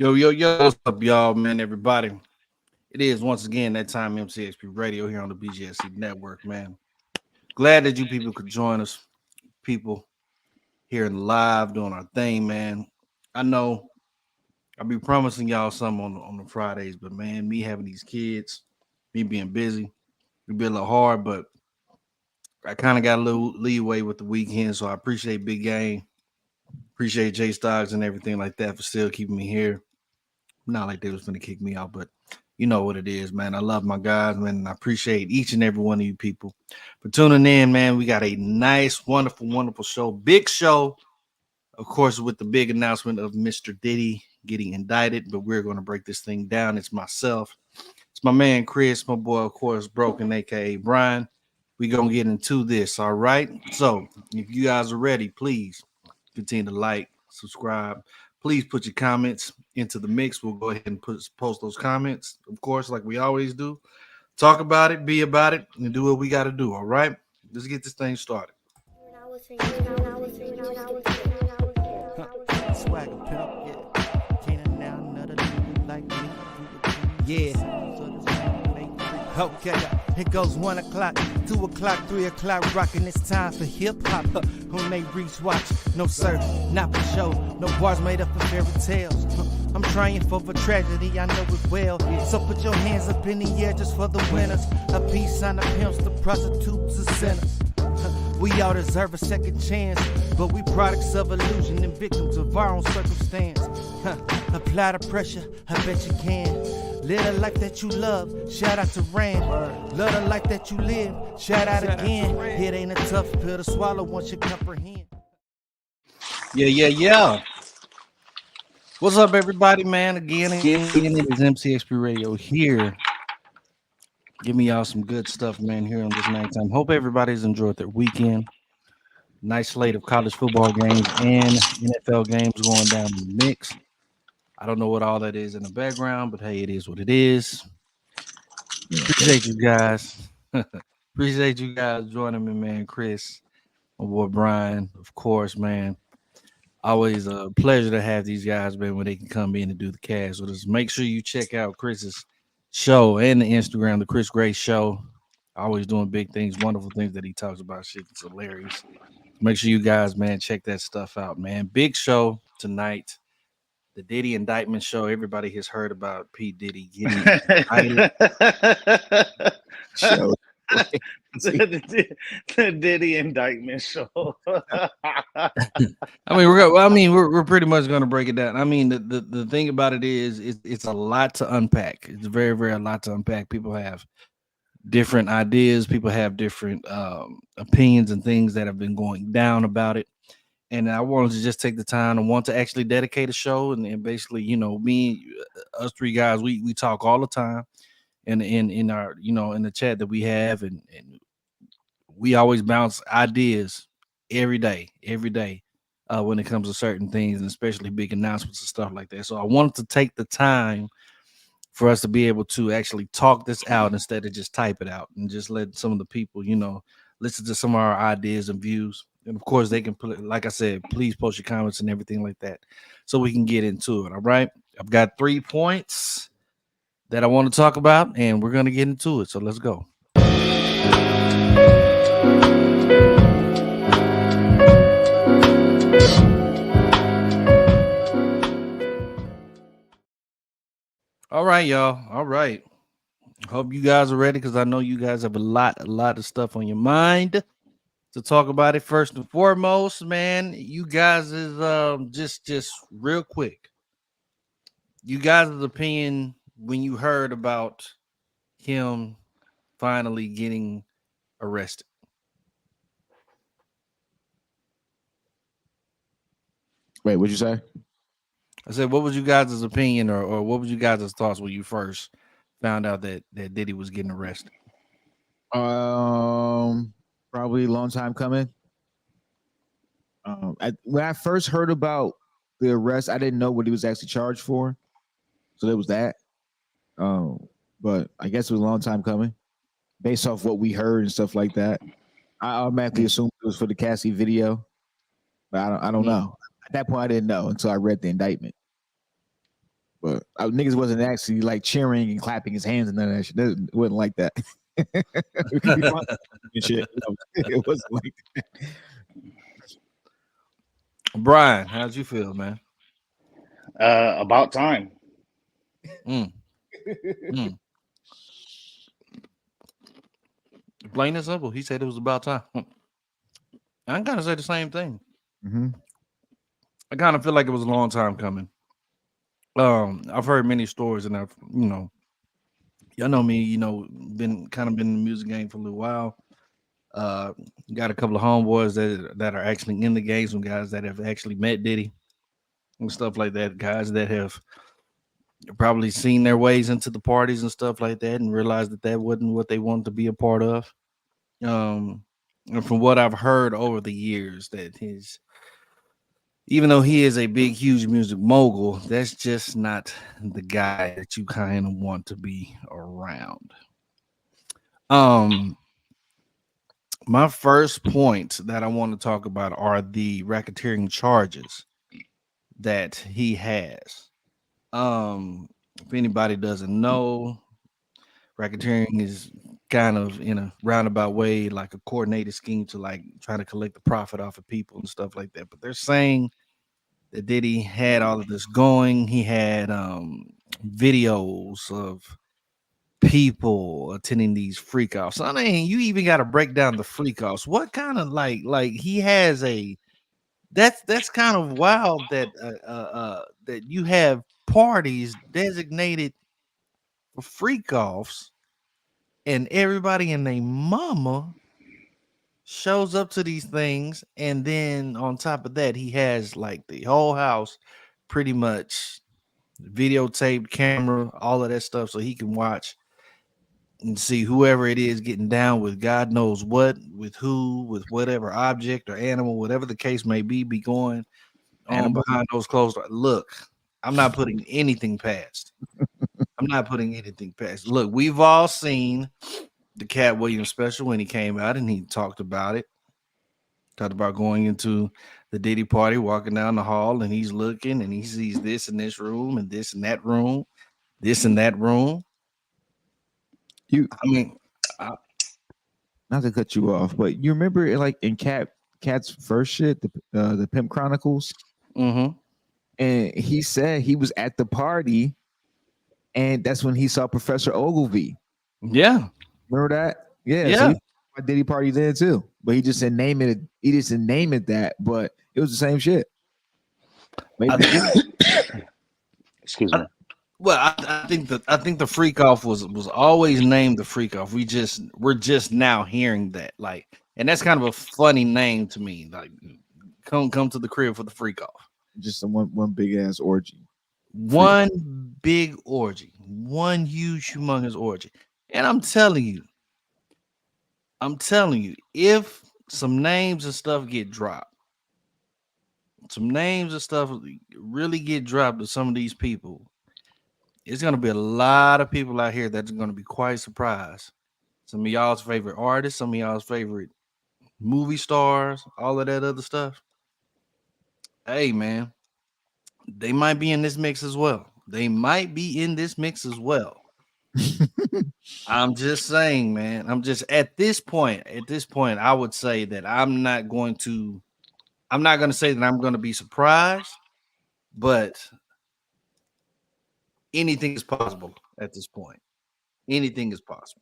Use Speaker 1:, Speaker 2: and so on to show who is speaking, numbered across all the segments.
Speaker 1: Yo, what's up, y'all, man, everybody? It is once again that time MCXPRadio here on the BGSE Network, man. Glad that you people could join us, people here live doing our thing, man. I know I'll be promising y'all something on the Fridays, but man, me having these kids, me being busy, it'll be a little hard, but I kind of got a little leeway with the weekend, so I appreciate Big Game, appreciate Jay Stocks and everything like that for still keeping me here. Not like they was gonna kick me out, but you know what it is, man. I love my guys, man, and I appreciate each and every one of you people for tuning in, man. We got a nice, wonderful show. Big show, of course, with the big announcement of Mr. Diddy getting indicted, but we're gonna break this thing down. It's myself, it's my man Chris, my boy, of course, Broken, aka Brian. We gonna get into this, all right? So if you guys are ready, please continue to like, subscribe. Please put your comments into the mix. We'll go ahead and post those comments, of course, like we always do. Talk about it, be about it, and do what we got to do. All right, let's get this thing started.
Speaker 2: Swagger pimp, yeah. Can't now another nigga like me. Yeah. Okay, it goes 1 o'clock, 2 o'clock, 3 o'clock, rocking. It's time for hip hop. On they reach watch, no sir, not for show. No bars made up of fairy tales. I'm trying for tragedy, I know it well. So put your hands up in the air just for the winners. A peace sign, the pimps, the prostitutes, the sinners. We all deserve a second chance, but we products of illusion and victims of our own circumstance. Apply the pressure, I bet you can. Live the life that you love, shout out to Rand. Love the life that you live, shout out again. It ain't a tough pill to swallow once you comprehend.
Speaker 1: Yeah. What's up, everybody, man? Again, it is MCXP Radio here. Give me y'all some good stuff, man, here on this nighttime. Hope everybody's enjoyed their weekend. Nice slate of college football games and NFL games going down in the mix. I don't know what all that is in the background, but hey, it is what it is. Appreciate you guys. Appreciate you guys joining me, man. Chris, my boy Brian, of course, man. Always a pleasure to have these guys, man, when they can come in and do the cast. So just make sure you check out Chris's show and the Instagram, the Chris Gray Show. Always doing big things, wonderful things that he talks about. Shit, it's hilarious. Make sure you guys, man, check that stuff out, man. Big show tonight. The Diddy Indictment show. Everybody has heard about P. Diddy getting indicted.
Speaker 3: Show.
Speaker 4: The Diddy Indictment show.
Speaker 1: We're pretty much going to break it down. I mean, the thing about it is, it's a lot to unpack. It's very, very a lot to unpack. People have different ideas. People have different opinions and things that have been going down about it. And I wanted to just take the time and want to actually dedicate a show and basically, me, us three guys, we talk all the time in our, in the chat that we have, and we always bounce ideas every day when it comes to certain things, and especially big announcements and stuff like that. So I wanted to take the time for us to be able to actually talk this out instead of just type it out and just let some of the people, listen to some of our ideas and views. And of course, they can put, like I said, please post your comments and everything like that so we can get into it. All right. I've got 3 points that I want to talk about, and we're going to get into it. So let's go. All right, y'all. All right. Hope you guys are ready, because I know you guys have a lot of stuff on your mind to talk about it. First and foremost, man, you guys is just real quick. You guys' opinion when you heard about him finally getting arrested.
Speaker 3: Wait, what'd you say?
Speaker 1: I said, what was you guys' opinion, or what was you guys' thoughts when you first found out that Diddy was getting arrested?
Speaker 3: Probably a long time coming. When I first heard about the arrest, I didn't know what he was actually charged for, so there was that. But I guess it was a long time coming, based off what we heard and stuff like that. I automatically assumed it was for the Cassie video, but I don't know. At that point, I didn't know until I read the indictment. But niggas wasn't actually like cheering and clapping his hands and none of that shit. It wasn't like that. It could be fun and shit. It wasn't like that.
Speaker 1: Brian, how'd you feel, man?
Speaker 4: About time.
Speaker 1: Mm. Mm. Plain and simple. He said it was about time. I kind of say the same thing.
Speaker 3: Mm-hmm.
Speaker 1: I kind of feel like it was a long time coming. I've heard many stories, and I've, y'all know me, been in the music game for a little while. Got a couple of homeboys that are actually in the game, some guys that have actually met Diddy and stuff like that, guys that have probably seen their ways into the parties and stuff like that and realized that that wasn't what they wanted to be a part of. And from what I've heard over the years, that even though he is a big, huge music mogul, that's just not the guy that you kind of want to be around. My first point that I want to talk about are the racketeering charges that he has. If anybody doesn't know, racketeering is kind of in a roundabout way like a coordinated scheme to like try to collect the profit off of people and stuff like that. But they're saying that Diddy had all of this going. He had videos of people attending these freak offs. I mean, you even got to break down the freak offs. What kind of like he has a that's kind of wild that that you have parties designated for freak offs and everybody and their mama shows up to these things, and then on top of that he has like the whole house pretty much videotaped, camera, all of that stuff, so he can watch and see whoever it is getting down with God knows what, with who, with whatever object or animal, whatever the case may be going on behind those closed doors. Look, I'm not putting anything past. Look, we've all seen the Cat Williams special when he came out and he talked about it. Talked about going into the Diddy party, walking down the hall, and he's looking and he sees this in this room and this in that room, this in that room.
Speaker 3: Not to cut you off, but you remember like in Cat's first shit, the Pimp Chronicles,
Speaker 1: mm-hmm.
Speaker 3: and he said he was at the party, and that's when he saw Professor Ogilvy.
Speaker 1: Yeah,
Speaker 3: remember that? Yeah. So he Diddy party then too, but he just didn't name it. He just didn't name it that, but it was the same shit.
Speaker 4: Excuse me.
Speaker 1: I think the freak off was always named the freak off. We're just now hearing that, like, and that's kind of a funny name to me. Like, come to the crib for the freak off.
Speaker 3: Just one big ass orgy.
Speaker 1: One big orgy. One huge, humongous orgy. And I'm telling you, if some names and stuff get dropped, really get dropped to some of these people, it's going to be a lot of people out here that's going to be quite surprised. Some of y'all's favorite artists, some of y'all's favorite movie stars, all of that other stuff. Hey, man, they might be in this mix as well. I'm just saying, man. I'm just at this point, I would say that I'm not going to say that I'm going to be surprised, but anything is possible at this point. Anything is possible.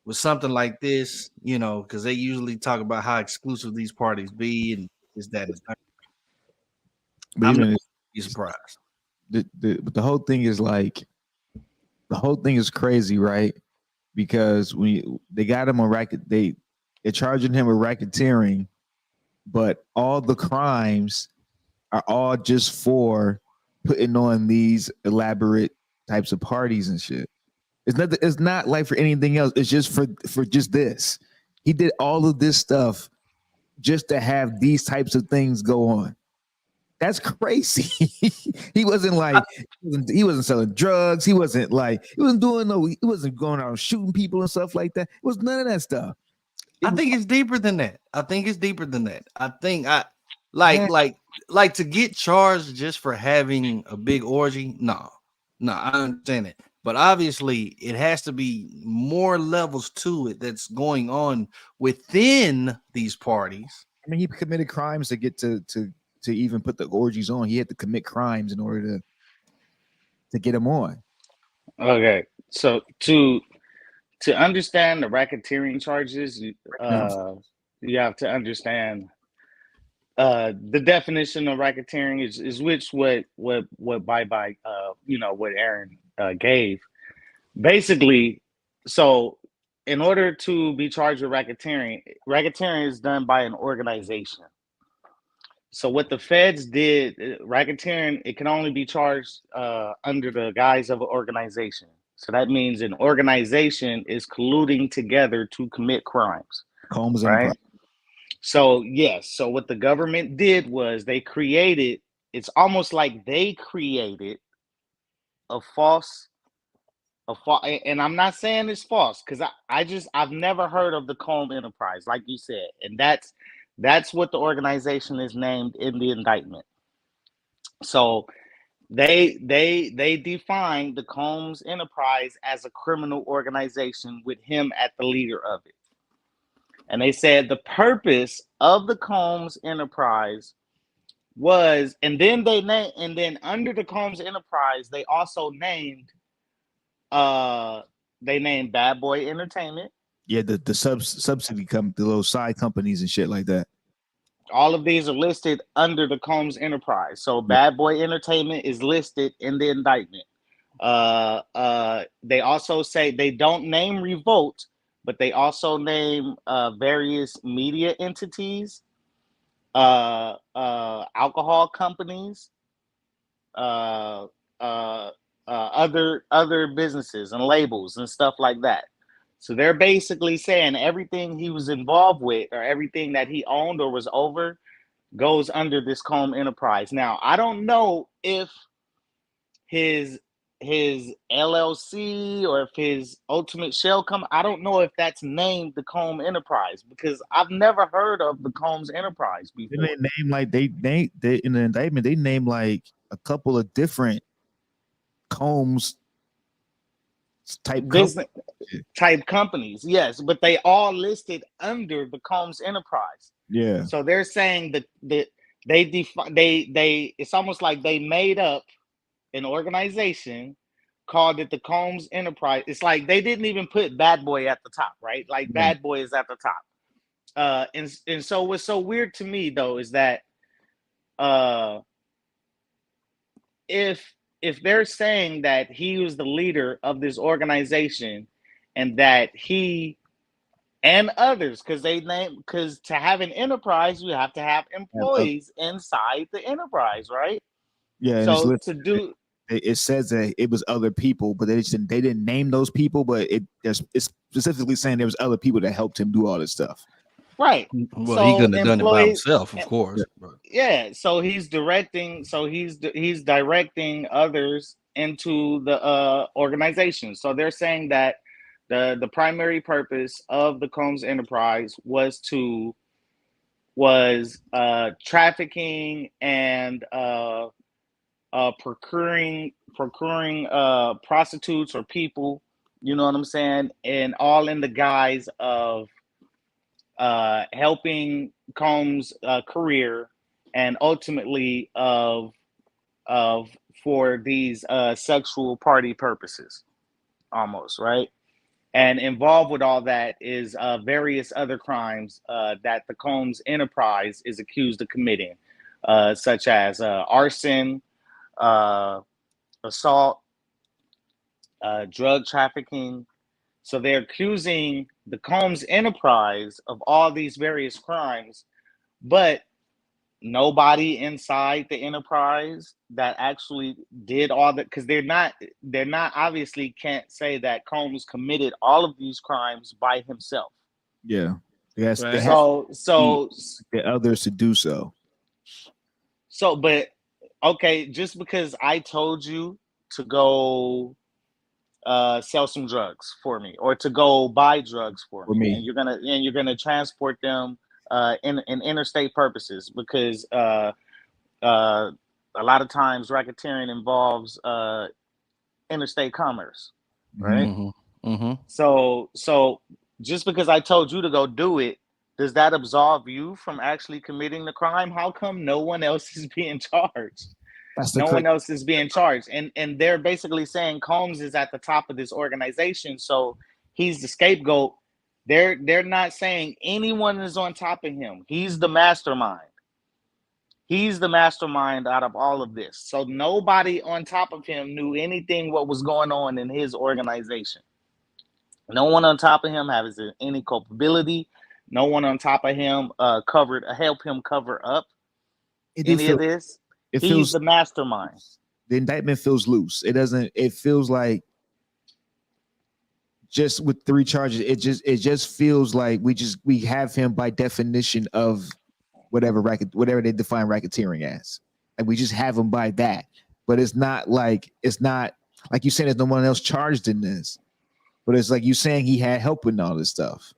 Speaker 1: With something like this, because they usually talk about how exclusive these parties be and is that is not. I'm not be surprised.
Speaker 3: The whole thing is like, the whole thing is crazy, right? Because they got him on they're charging him with racketeering, but all the crimes are all just for putting on these elaborate types of parties and shit. It's not like for anything else. It's just for just this. He did all of this stuff just to have these types of things go on. That's crazy. He wasn't selling drugs. He wasn't going out shooting people and stuff like that. It was none of that stuff.
Speaker 1: I think it's deeper than that. I think like to get charged just for having a big orgy. No, I understand it, but obviously it has to be more levels to it that's going on within these parties.
Speaker 3: I mean, he committed crimes to get to even put the orgies on. He had to commit crimes in order to get them on.
Speaker 4: Okay, so to understand the racketeering charges, you have to understand the definition of racketeering is which what by what Aaron gave. Basically, so in order to be charged with racketeering is done by an organization. So what the feds did, racketeering, it can only be charged under the guise of an organization. So that means an organization is colluding together to commit crimes,
Speaker 3: Combs
Speaker 4: right?
Speaker 3: Enterprise.
Speaker 4: So yes, so what the government did was they created, it's almost like they created a false, and I'm not saying it's false because I've never heard of the Comb Enterprise, like you said, and that's what the organization is named in the indictment. So they defined the Combs Enterprise as a criminal organization with him at the leader of it. And they said the purpose of the Combs Enterprise was, and then under the Combs Enterprise, they also named Bad Boy Entertainment.
Speaker 3: Yeah, the subsidy the little side companies and shit like that.
Speaker 4: All of these are listed under the Combs Enterprise. So Bad Boy Entertainment is listed in the indictment. They also say they don't name Revolt, but they also name various media entities, alcohol companies, other businesses and labels and stuff like that. So they're basically saying everything he was involved with or everything that he owned or was over goes under this Comb Enterprise. Now, I don't know if his LLC or if his ultimate shell company, I don't know if that's named the Comb Enterprise because I've never heard of the Combs Enterprise before.
Speaker 3: Didn't they name like they in the indictment they named like a couple of different Combs type
Speaker 4: companies, yes, but they all listed under the Combs Enterprise.
Speaker 3: Yeah.
Speaker 4: So they're saying that they it's almost like they made up an organization, called it the Combs Enterprise. It's like they didn't even put Bad Boy at the top, right? Like Bad Boy is at the top. And so what's so weird to me though is that if they're saying that he was the leader of this organization and that he and others, because to have an enterprise, you have to have employees inside the enterprise, right?
Speaker 3: Yeah.
Speaker 4: So
Speaker 3: it says that it was other people, but they didn't name those people, but it's specifically saying there was other people that helped him do all this stuff.
Speaker 4: Right.
Speaker 1: Well, he couldn't have done it by himself, of course.
Speaker 4: Yeah. So he's directing. So he's directing others into the organization. So they're saying that the primary purpose of the Combs Enterprise was trafficking and procuring prostitutes or people. You know what I'm saying? And all in the guise of helping Combs' career and ultimately for these sexual party purposes, almost, right? And involved with all that is various other crimes that the Combs Enterprise is accused of committing, such as arson, assault, drug trafficking. So they're accusing the Combs Enterprise of all these various crimes, but nobody inside the enterprise that actually did all that, because they're not obviously can't say that Combs committed all of these crimes by himself.
Speaker 3: Yeah. Yes.
Speaker 1: Right.
Speaker 4: So
Speaker 3: get others to do so.
Speaker 4: So, but okay, just because I told you to go sell some drugs for me, or to go buy drugs for me, and you're gonna transport them in interstate purposes, because uh, a lot of times racketeering involves interstate commerce, right?
Speaker 1: Mm-hmm. Mm-hmm.
Speaker 4: So just because I told you to go do it, does that absolve you from actually committing the crime? How come no one else is being charged?
Speaker 3: That's the
Speaker 4: No
Speaker 3: quick.
Speaker 4: one else is being charged. And they're basically saying Combs is at the top of this organization, so he's the scapegoat. They're not saying anyone is on top of him. He's the mastermind. He's the mastermind out of all of this. So nobody on top of him knew anything what was going on in his organization. No one on top of him has any culpability. No one on top of him help him cover up
Speaker 3: It do
Speaker 4: any of
Speaker 3: feel.
Speaker 4: this.
Speaker 3: It
Speaker 4: He's
Speaker 3: feels.
Speaker 4: the mastermind.
Speaker 3: The indictment feels loose. It doesn't. It feels like just with 3 charges. It just feels like we have him by definition of whatever they define racketeering as, and we just have him by that. But it's not like you saying there's no one else charged in this. But it's like you saying he had help with all this stuff.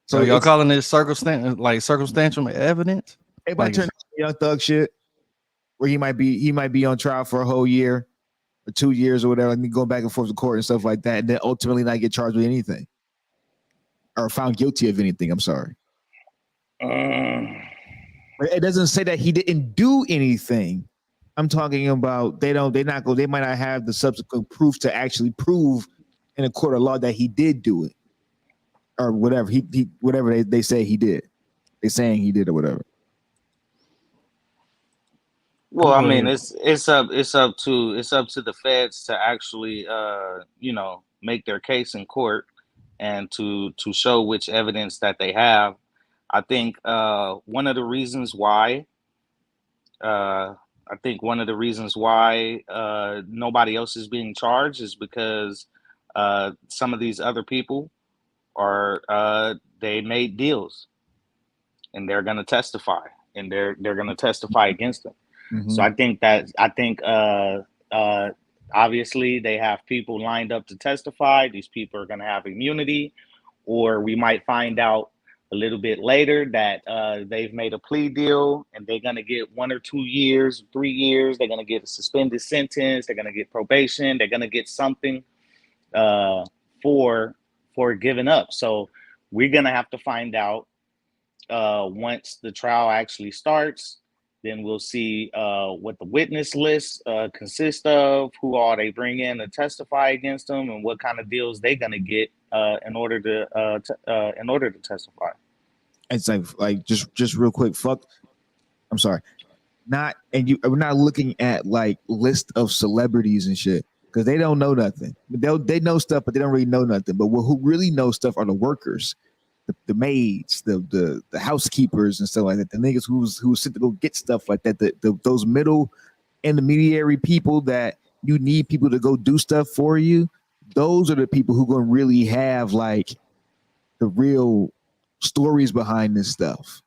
Speaker 1: So y'all calling this circumstantial evidence?
Speaker 3: Everybody turn Young Thug shit, where he might be on trial for a whole year or 2 years or whatever, and going back and forth to court and stuff like that, and then ultimately not get charged with anything or found guilty of anything. I'm sorry. It doesn't say that he didn't do anything. I'm talking about they might not have the subsequent proof to actually prove in a court of law that he did do it or whatever whatever they say he did. They're saying he did or whatever.
Speaker 4: Well, I mean, it's up to the feds to actually make their case in court and to show which evidence that they have. I think one of the reasons why nobody else is being charged is because some of these other people they made deals and they're going to testify and they're going to testify against them. Mm-hmm. So I think obviously they have people lined up to testify. These people are going to have immunity, or we might find out a little bit later that they've made a plea deal and they're going to get 1 or 2 years, 3 years. They're going to get a suspended sentence. They're going to get probation. They're going to get something for giving up. So we're going to have to find out once the trial actually starts. Then we'll see what the witness list consists of, who all they bring in to testify against them, and what kind of deals they're gonna get in order to testify.
Speaker 3: It's like just real quick. I'm sorry. We're not looking at like list of celebrities and shit because they don't know nothing. They know stuff, but they don't really know nothing. But who really knows stuff are the workers. The maids, the housekeepers and stuff like that, the niggas who sit to go get stuff like that, those middle intermediary people that you need people to go do stuff for you, those are the people who gonna really have like the real stories behind this stuff.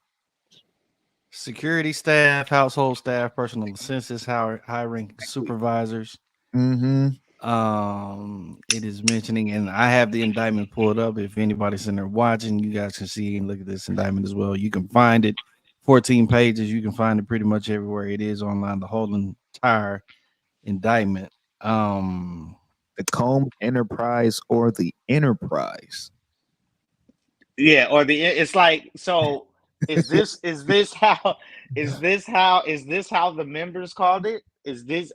Speaker 1: Security staff, household staff, personal census, hiring supervisors.
Speaker 3: Mm-hmm.
Speaker 1: It is mentioning, and I have the indictment pulled up. If anybody's in there watching, you guys can see and look at this indictment as well. You can find it, 14 pages. You can find it pretty much everywhere it is online. The whole entire indictment.
Speaker 3: The Combs Enterprise or the Enterprise.
Speaker 4: Yeah, or it's like, so is this how the members called it?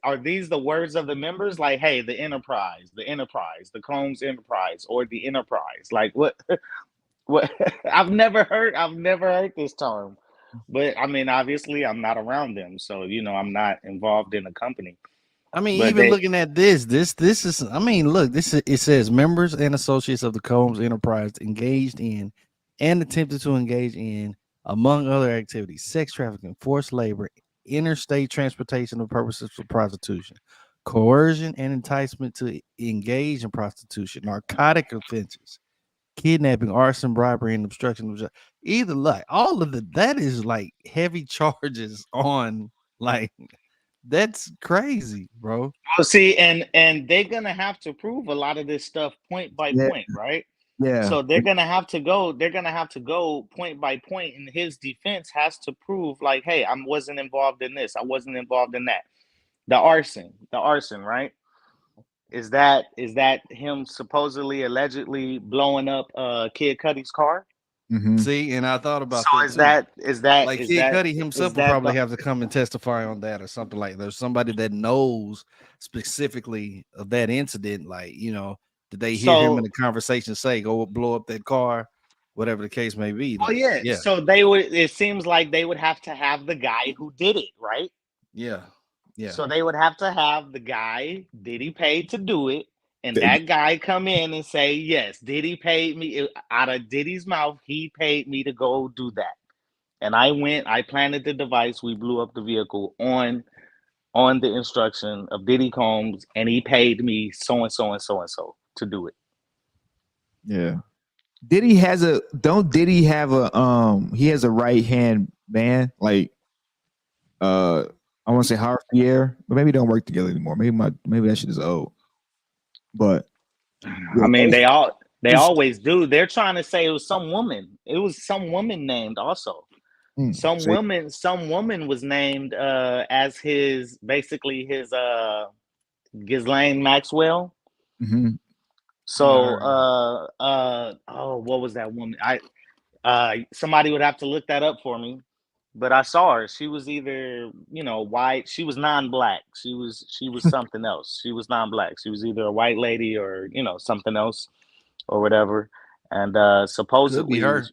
Speaker 4: Are these the words of the members? Like, hey, the Enterprise, the Combs Enterprise, or the Enterprise. Like what I've never heard this term. But I mean, obviously I'm not around them, so I'm not involved in the company.
Speaker 1: I mean, but even looking at this is, I mean, look, it says members and associates of the Combs Enterprise engaged in and attempted to engage in, among other activities, sex trafficking, forced labor, interstate transportation for purposes of prostitution, coercion and enticement to engage in prostitution, narcotic offenses, kidnapping, arson, bribery, and obstruction of justice. Either like all of that is like heavy charges on like. That's crazy, bro.
Speaker 4: Well, see, and they're gonna have to prove a lot of this stuff point by point, right?
Speaker 3: Yeah.
Speaker 4: So they're gonna have to go. They're gonna have to go point by point, and his defense has to prove, like, hey, I wasn't involved in this. I wasn't involved in that. The arson, right? Is that him supposedly allegedly blowing up Kid Cudi's car?
Speaker 3: Mhm.
Speaker 1: See, and I thought
Speaker 4: So
Speaker 1: about that
Speaker 4: is
Speaker 1: too.
Speaker 4: that is that
Speaker 1: Like
Speaker 4: is
Speaker 1: Kid
Speaker 4: that
Speaker 1: Cudi himself
Speaker 4: is
Speaker 1: will
Speaker 4: that
Speaker 1: probably
Speaker 4: the
Speaker 1: have to come and testify on that or something like that. There's somebody that knows specifically of that incident. Like, did they hear him in
Speaker 4: so
Speaker 1: the conversation say, "Go blow up that car," whatever the case may be?
Speaker 4: oh
Speaker 1: Like,
Speaker 4: yeah.
Speaker 1: yeah,
Speaker 4: So they would. It seems like they would have to have the guy who did it, right?
Speaker 1: yeah, yeah.
Speaker 4: So they would have to have the guy Diddy paid to do it, and
Speaker 3: Th-
Speaker 4: that guy come in and say, yes, Diddy paid me out of Diddy's mouth. He paid me to go do that, and I planted the device. We blew up the vehicle on the instruction of Diddy Combs, and he paid me so and so and so and so to do it.
Speaker 3: Yeah. Diddy has a don't Diddy have a he has a right hand man like I want to say Javier, but maybe they don't work together anymore. Maybe that shit is old. But yeah,
Speaker 4: I mean, they
Speaker 3: it's-
Speaker 4: always do. They're trying to say it was some woman. It was some woman named also.
Speaker 3: so,
Speaker 4: Some woman was named as his basically his Ghislaine Maxwell.
Speaker 3: mhm.
Speaker 1: Yeah, I
Speaker 4: So
Speaker 1: heard that.
Speaker 4: oh, what was that woman? I somebody would have to look that up for me. But I saw her. She was either, white. She was non-black. She was something else. She was non-black. She was either a white lady or, something else or whatever. And
Speaker 1: Could be
Speaker 4: supposedly,
Speaker 1: her.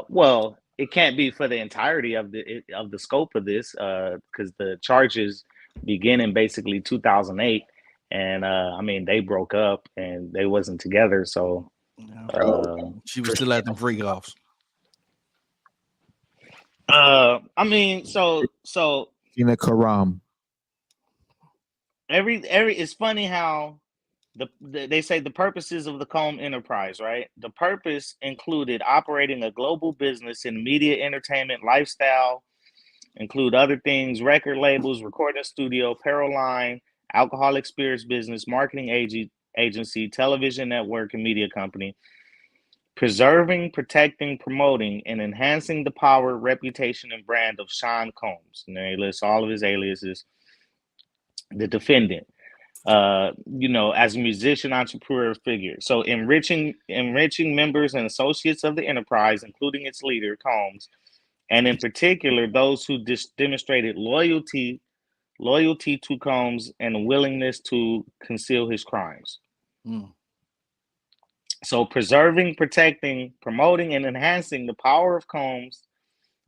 Speaker 4: well, it can't be for the entirety of the scope of this, because the charges begin in basically 2008, and I mean they broke up and they wasn't together, so
Speaker 1: Yeah.
Speaker 4: uh,
Speaker 1: She was still at them freak offs.
Speaker 4: I mean, so
Speaker 3: Gina Karam.
Speaker 4: every it's funny how they say the purposes of the Comb enterprise, right? The purpose included operating a global business in media, entertainment, lifestyle, include other things: record labels, recording studio, apparel line, alcoholic spirits business, marketing agency, television network, and media company. Preserving, protecting, promoting, and enhancing the power, reputation, and brand of Sean Combs. And then he lists all of his aliases. The defendant, as a musician, entrepreneur figure. So enriching members and associates of the enterprise, including its leader, Combs, and in particular those who demonstrated loyalty to Combs and a willingness to conceal his crimes.
Speaker 1: Mm.
Speaker 4: So preserving, protecting, promoting, and enhancing the power of Combs,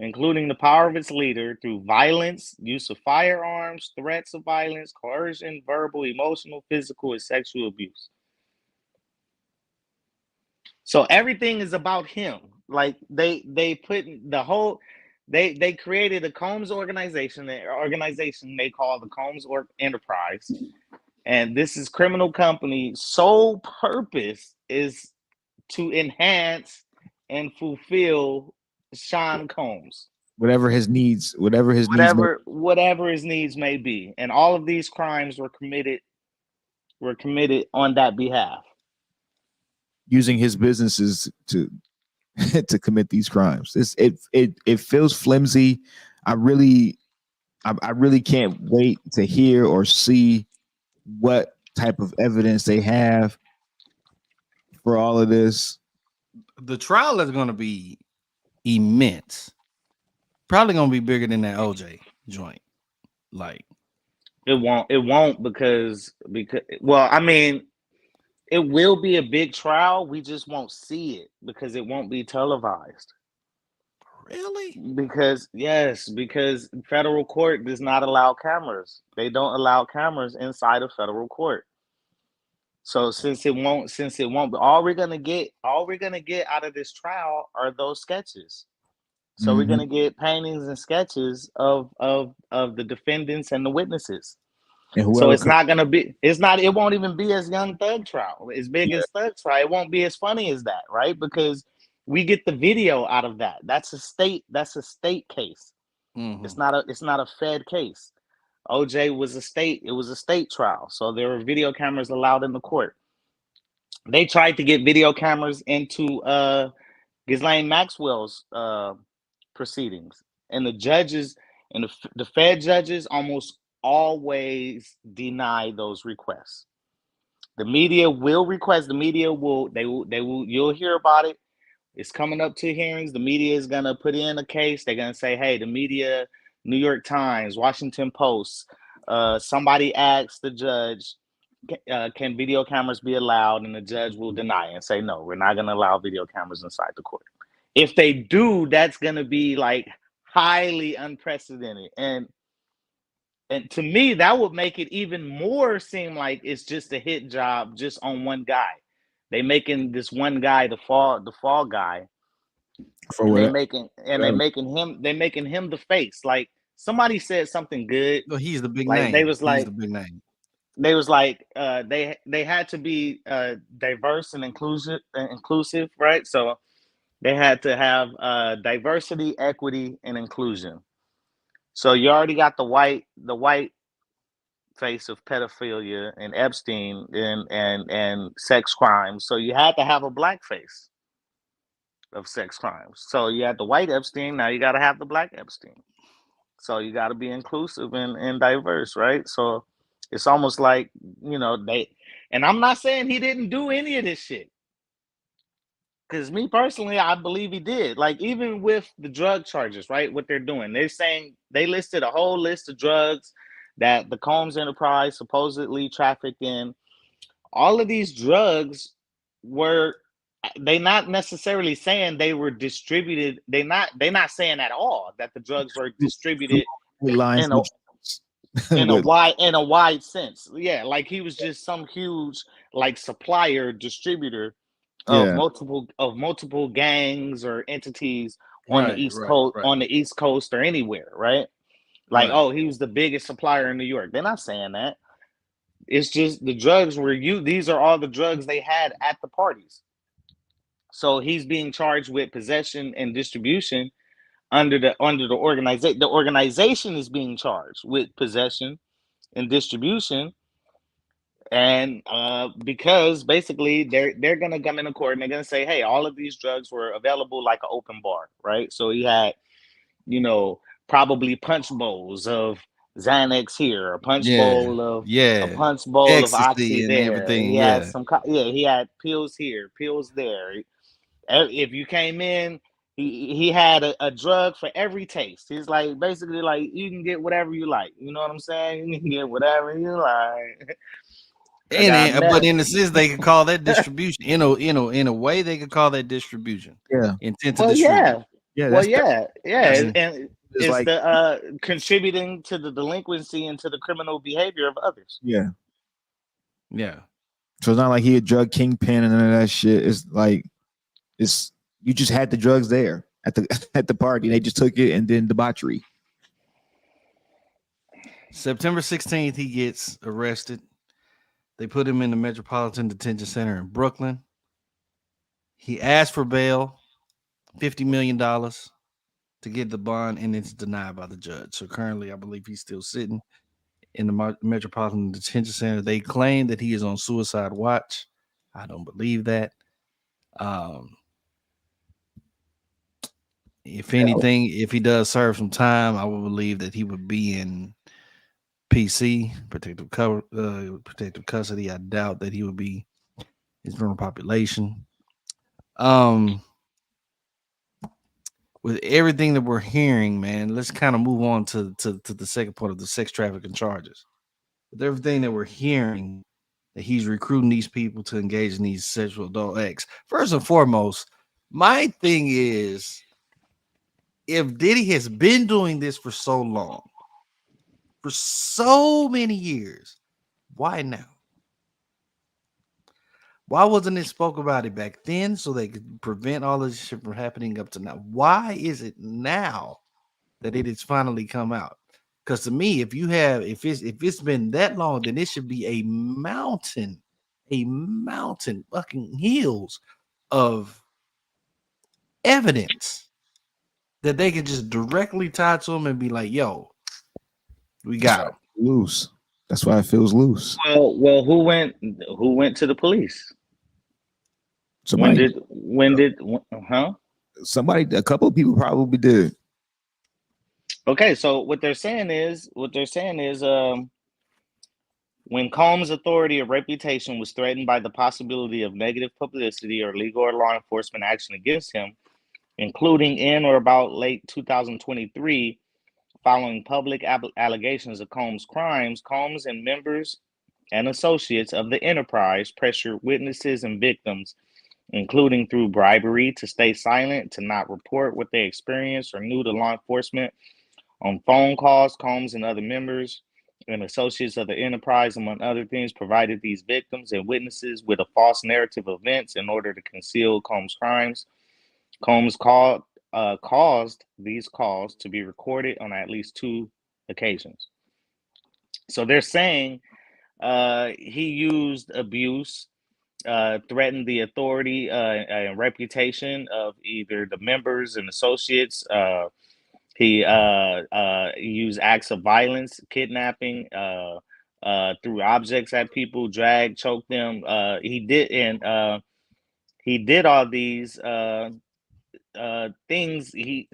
Speaker 4: including the power of its leader through violence, use of firearms, threats of violence, coercion, verbal, emotional, physical, and sexual abuse. So everything is about him. Like they put the whole they created a Combs organization, an organization they call the Combs Enterprise. And this is criminal company sole purpose is to enhance and fulfill Sean Combs.
Speaker 3: Whatever his needs,
Speaker 4: Whatever his needs may be. And all of these crimes were committed on that behalf.
Speaker 3: using his businesses to to commit these crimes. It feels flimsy. I really can't wait to hear or see what type of evidence they have for all of this.
Speaker 1: The trial is going to be immense. Probably going to be bigger than that OJ joint. Like,
Speaker 4: It won't because well, I mean, it will be a big trial. We just won't see it because it won't be televised.
Speaker 1: really?
Speaker 4: Because federal court does not allow cameras. They don't allow cameras inside of federal court. So since it won't, all we're gonna get out of this trial are those sketches. So we're gonna get paintings and sketches of the defendants and the witnesses.
Speaker 3: And
Speaker 4: So
Speaker 3: whoever
Speaker 4: it won't even be as Young Thug trial, as big as Thug trial. It won't be as funny as that, right? Because we get the video out of that. That's a state case.
Speaker 1: Mm-hmm.
Speaker 4: It's not a Fed case. OJ was a state trial. So there were video cameras allowed in the court. They tried to get video cameras into Ghislaine Maxwell's proceedings, and the judges and the Fed judges almost always deny those requests. The media will request. The media will. They will. You'll hear about it. It's coming up to hearings. The media is gonna put in a case. They're gonna say, "Hey, the media, New York Times, Washington Post, somebody asked the judge, can video cameras be allowed?" And the judge will deny and say, "No, we're not gonna allow video cameras inside the court." If they do, that's gonna be like highly unprecedented, and to me, that would make it even more seem like it's just a hit job just on one guy. They making this one guy the fall guy,
Speaker 3: For
Speaker 4: and
Speaker 3: what?
Speaker 4: they making him the face. Like somebody said something good.
Speaker 1: No, he's the big
Speaker 4: Like
Speaker 1: name.
Speaker 4: they was
Speaker 1: He's
Speaker 4: like
Speaker 1: the big name.
Speaker 4: they was like they had to be diverse and inclusive, right? So they had to have diversity, equity, and inclusion. So you already got the white face of pedophilia and Epstein and sex crimes. So you had to have a black face of sex crimes. So you had the white Epstein, now you got to have the black Epstein. So you got to be inclusive and diverse, right? So it's almost like, and I'm not saying he didn't do any of this shit. Because me personally, I believe he did. Like, even with the drug charges, right? What they're doing, they're saying they listed a whole list of drugs that the Combs Enterprise supposedly trafficked in. All of these drugs were, they not necessarily saying they were distributed. They're not saying at all that the drugs were distributed
Speaker 3: Lines
Speaker 4: in a wide sense. Yeah, like he was just some huge like supplier distributor of multiple gangs or entities on the East Coast, on the East Coast or anywhere, right? Like, oh, he was the biggest supplier in New York. They're not saying that. It's just the drugs were these are all the drugs they had at the parties. So he's being charged with possession and distribution under the organization. The organization is being charged with possession and distribution. And because basically they're gonna come into court and they're gonna say, hey, all of these drugs were available like an open bar, right? So he had, probably punch bowls of Xanax here, a punch bowl of
Speaker 1: Ecstasy
Speaker 4: Oxy
Speaker 1: and
Speaker 4: there.
Speaker 1: everything.
Speaker 4: He had he had pills here, pills there. If you came in, he had a drug for every taste. He's like basically like you can get whatever you like. You know what I'm saying? You can get whatever you like.
Speaker 1: But in a sense, they could call that distribution. In a way, they could call that distribution.
Speaker 3: Yeah,
Speaker 1: intent to distribute.
Speaker 4: And it's like the contributing to the delinquency and to the criminal behavior of others.
Speaker 3: Yeah.
Speaker 1: So
Speaker 3: it's not like he a drug kingpin and none of that shit. It's like you just had the drugs there at the party. They just took it and then debauchery.
Speaker 1: September 16th, he gets arrested. They put him in the Metropolitan Detention Center in Brooklyn. He asked for bail, $50 million to get the bond, and it's denied by the judge. So currently, I believe he's still sitting in the Metropolitan Detention Center. They claim that he is on suicide watch. I don't believe that. If anything, if he does serve some time, I would believe that he would be in PC, protective custody. I doubt that he would be his general population. With everything that we're hearing, man, let's kind of move on to the second part of the sex trafficking charges. With everything that we're hearing, that he's recruiting these people to engage in these sexual adult acts. First and foremost, my thing is, if Diddy has been doing this for so long, for so many years, why now? Why wasn't it spoke about it back then so they could prevent all this shit from happening up to now? Why is it now that it has finally come out? Because to me, if it's been that long, then it should be a mountain fucking hills of evidence that they could just directly tie to him and be like, yo, we got him.
Speaker 3: Loose. That's why it feels loose.
Speaker 4: Well, who went to the police?
Speaker 3: Somebody, a couple of people probably did.
Speaker 4: Okay, so what they're saying is, when Combs' authority or reputation was threatened by the possibility of negative publicity or legal or law enforcement action against him, including in or about late 2023, following public allegations of Combs' crimes, Combs and members and associates of the enterprise pressured witnesses and victims, including through bribery, to stay silent, to not report what they experienced or knew to law enforcement. On phone calls, Combs and other members and associates of the enterprise, among other things, provided these victims and witnesses with a false narrative of events in order to conceal Combs' crimes. Combs caused these calls to be recorded on at least 2 occasions. So they're saying he used abuse, threatened the authority and reputation of either the members and associates. He used acts of violence, kidnapping, threw objects at people, dragged, choked them. He did all these things. He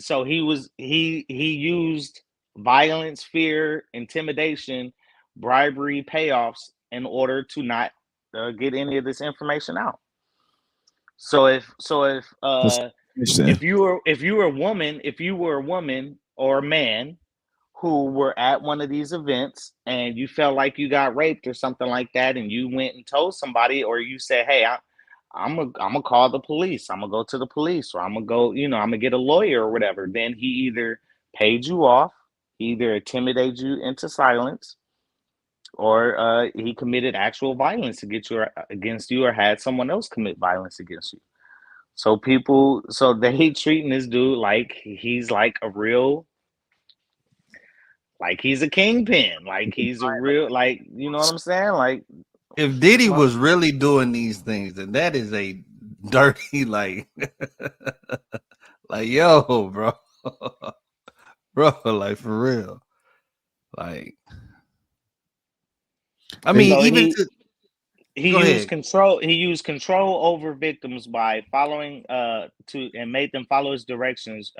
Speaker 4: used violence, fear, intimidation, bribery, payoffs in order to not get any of this information out. So if you were a woman or a man who were at one of these events and you felt like you got raped or something like that, and you went and told somebody, or you said, "Hey, I'm gonna call the police. I'm gonna go to the police, or I'm gonna go, I'm gonna get a lawyer or whatever." Then he either paid you off, he either intimidated you into silence, or he committed actual violence against you, or had someone else commit violence against you. So they treating this dude like he's like a real, like he's a kingpin, like he's a real, like, you know what I'm saying? Like,
Speaker 1: if Diddy was really doing these things, then that is a dirty, like, like, yo, bro, like for real, like, I mean,
Speaker 4: so
Speaker 1: even
Speaker 4: he used control over victims by following and made them follow his directions.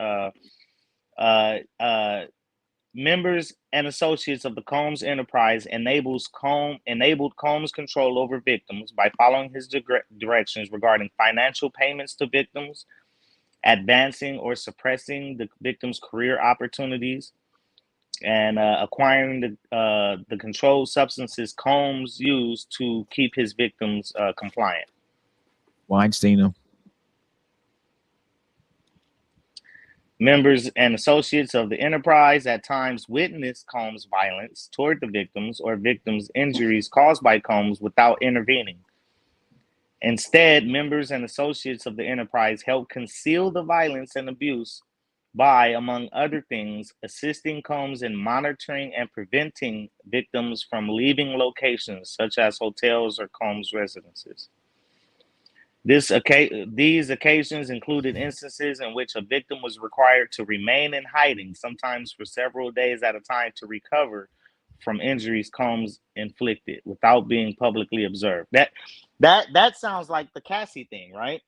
Speaker 4: Members and associates of the Combs enterprise enabled Combs control over victims by following his directions regarding financial payments to victims, advancing or suppressing the victim's career opportunities, and acquiring the controlled substances Combs used to keep his victims compliant.
Speaker 3: Weinstein.
Speaker 4: Members and associates of the enterprise at times witnessed Combs' violence toward the victims or victims' injuries caused by Combs without intervening. Instead, members and associates of the enterprise helped conceal the violence and abuse by, among other things, assisting Combs in monitoring and preventing victims from leaving locations such as hotels or Combs residences. These occasions included instances in which a victim was required to remain in hiding, sometimes for several days at a time, to recover from injuries Combs inflicted without being publicly observed. That sounds like the Cassie thing, right?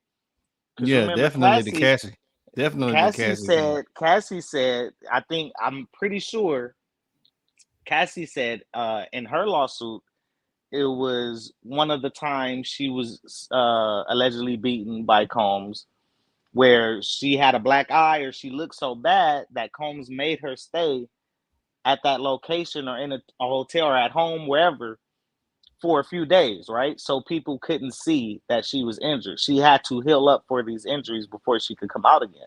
Speaker 1: Yeah,
Speaker 4: remember,
Speaker 1: definitely the Cassie. Definitely the Cassie.
Speaker 4: Cassie said, I'm pretty sure Cassie said in her lawsuit, it was one of the times she was allegedly beaten by Combs, where she had a black eye or she looked so bad that Combs made her stay at that location or in a hotel or at home, wherever, for a few days, right? So people couldn't see that she was injured. She had to heal up for these injuries before she could come out again.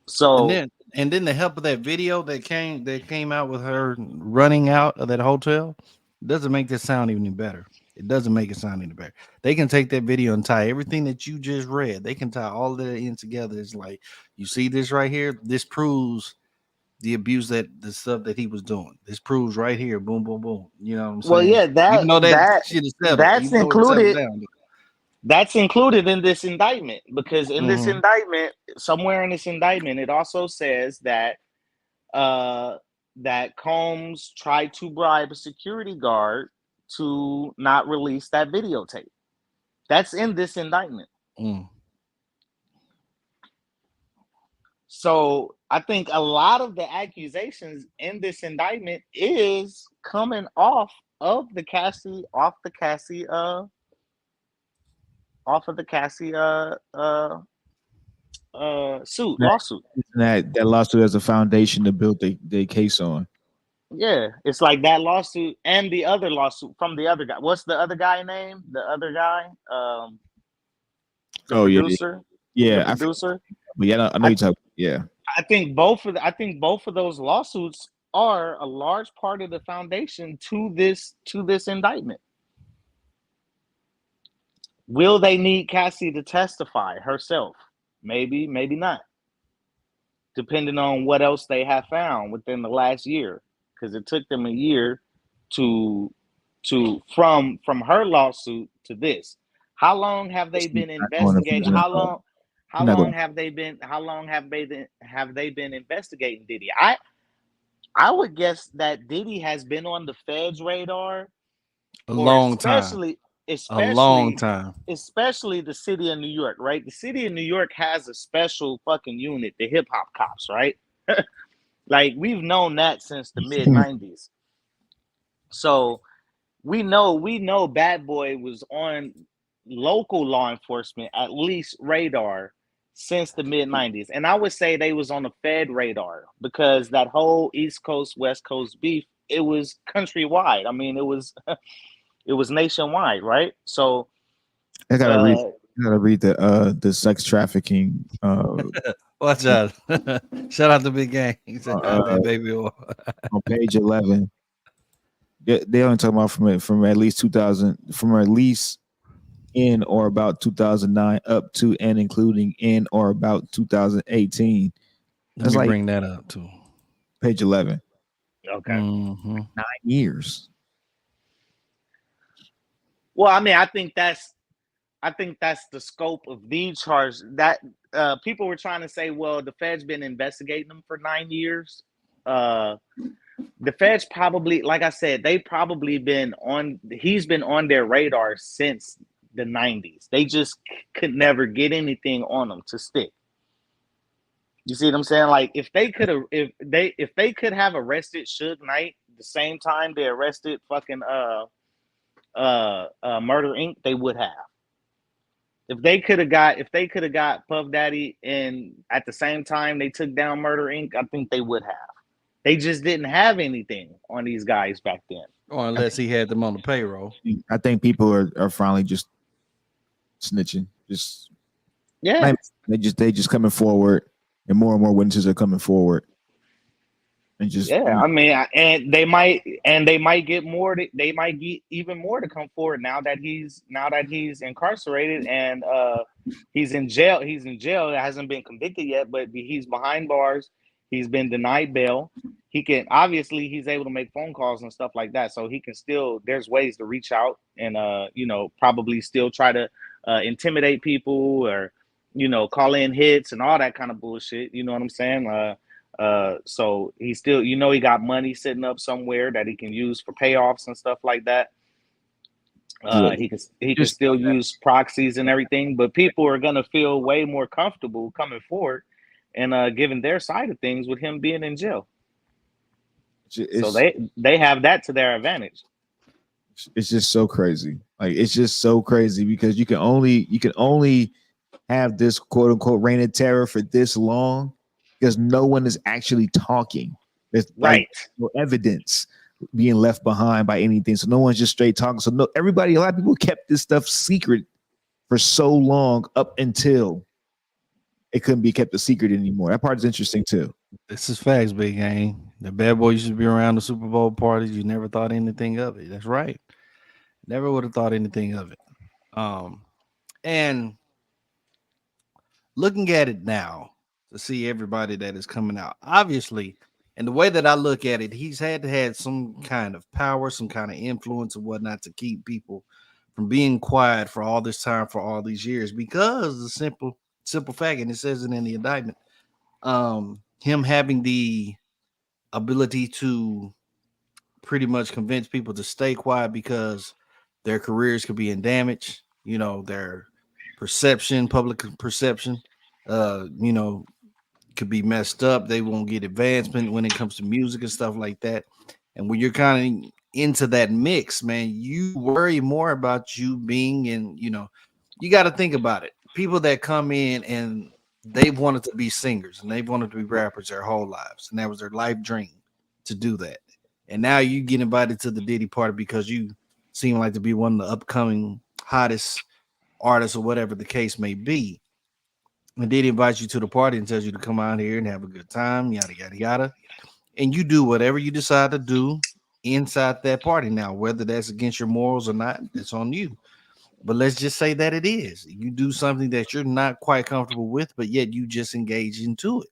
Speaker 4: So
Speaker 1: and then the help of that video that came out with her running out of that hotel doesn't make this sound any better. It doesn't make it sound any better. They can take that video and tie everything that you just read. They can tie all of that in together. It's like, you see this right here. This proves the abuse, that the stuff that he was doing. This proves right here. Boom, boom, boom. You know what I'm saying?
Speaker 4: Well, yeah,
Speaker 1: even though that shit is settled,
Speaker 4: that's
Speaker 1: even though it's settled
Speaker 4: included.
Speaker 1: down.
Speaker 4: That's included in this indictment, because in this
Speaker 1: Mhm.
Speaker 4: indictment, somewhere in this indictment, it also says that that Combs tried to bribe a security guard to not release that videotape. That's in this indictment.
Speaker 1: Mm.
Speaker 4: So I think a lot of the accusations in this indictment is coming of the Cassie, off of the Cassie lawsuit.
Speaker 3: That lawsuit as a foundation to build the case on.
Speaker 4: Yeah, it's like that lawsuit and the other lawsuit from the other guy. What's the other guy name? The other guy, the
Speaker 3: Oh yeah,
Speaker 4: producer, the
Speaker 3: yeah.
Speaker 4: producer.
Speaker 3: But yeah, I know
Speaker 4: I,
Speaker 3: you talk. Yeah,
Speaker 4: I think both of those lawsuits are a large part of the foundation to this indictment. Will they need Cassie to testify herself? Maybe, maybe not. Depending on what else they have found within the last year, because it took them a year to from her lawsuit to this. How long have they been
Speaker 3: not going to
Speaker 4: investigating?
Speaker 3: prison.
Speaker 4: How
Speaker 3: You're not
Speaker 4: long
Speaker 3: going.
Speaker 4: have they been investigating Diddy? I would guess that Diddy has been on the Fed's radar,
Speaker 1: A
Speaker 4: or
Speaker 1: long time. A long time.
Speaker 4: especially the city of New York, right? The city of New York has a special fucking unit, the hip hop cops, right? Like we've known that since the mid 90s. So we know Bad Boy was on local law enforcement at least radar since the mid 90s. And I would say they was on the Fed radar because that whole East Coast West Coast beef, it was countrywide. I mean, it was it was nationwide, right? So
Speaker 3: I gotta read.
Speaker 4: uh
Speaker 3: I gotta read the sex trafficking.
Speaker 1: Watch out. Shout out to Big Gang. He said,
Speaker 3: Uh,
Speaker 1: that baby oil.
Speaker 3: on page 11. They only talk about from at least 2000, from at least in or about 2009 up to and including in or about 2018.
Speaker 1: Let
Speaker 3: That's
Speaker 1: me
Speaker 3: like
Speaker 1: bring that up too.
Speaker 3: page 11.
Speaker 4: okay.
Speaker 1: Mm-hmm.
Speaker 3: 9 years.
Speaker 4: Well, I mean, I think that's the scope of these charges. That people were trying to say, well, the Fed's been investigating them for 9 years. Uh, the Fed's probably, like I said, they probably been on. He's been on their radar since the 90s. They just could never get anything on him to stick. You see what I'm saying? Like if they could have arrested Suge Knight the same time they arrested fucking Murder Inc., they would have. If they could have got Puff Daddy and at the same time they took down Murder Inc., I think they would have. They just didn't have anything on these guys back then.
Speaker 1: Or unless he had them on the payroll.
Speaker 3: I think people are finally just snitching. Just
Speaker 4: Yeah.
Speaker 3: they just coming forward, and more witnesses are coming forward. And just
Speaker 4: Yeah, I mean, and they might get more. They might get even more to come forward now that he's incarcerated and he's in jail. He's in jail. It hasn't been convicted yet, but he's behind bars. He's been denied bail. He can obviously he's able to make phone calls and stuff like that. So he can still. There's ways to reach out and probably still try to intimidate people or call in hits and all that kind of bullshit. You know what I'm saying? So he still, he got money sitting up somewhere that he can use for payoffs and stuff like that. He can still use proxies and everything, but people are gonna feel way more comfortable coming forward and giving their side of things with him being in jail. So they have that to their advantage.
Speaker 3: It's just so crazy. Like it's just so crazy because you can only have this quote unquote reign of terror for this long because no one is actually talking. There's
Speaker 4: right.
Speaker 3: No evidence being left behind by anything. So no one's just straight talking. So a lot of people kept this stuff secret for so long up until it couldn't be kept a secret anymore. That part is interesting too.
Speaker 1: This is facts, Big Gang. The Bad Boy used to be around the Super Bowl parties. You never thought anything of it. That's right. Never would have thought anything of it. And looking at it now to see everybody that is coming out, obviously, and the way that I look at it, he's had some kind of power, some kind of influence and whatnot to keep people from being quiet for all this time, for all these years, because the simple fact, and it says it in the indictment, him having the ability to pretty much convince people to stay quiet because their careers could be in damage, their perception, public perception, you know, could be messed up. They won't get advancement when it comes to music and stuff like that. And when you're kind of into that mix, man, you worry more about you being in, you got to think about it. People that come in and they've wanted to be singers and they've wanted to be rappers their whole lives, and that was their life dream to do that. And now you get invited to the Diddy party because you seem like to be one of the upcoming hottest artists or whatever the case may be. And Diddy invites you to the party and tells you to come out here and have a good time, yada yada yada. And you do whatever you decide to do inside that party. Now, whether that's against your morals or not, that's on you. But let's just say that it is. You do something that you're not quite comfortable with, but yet you just engage into it.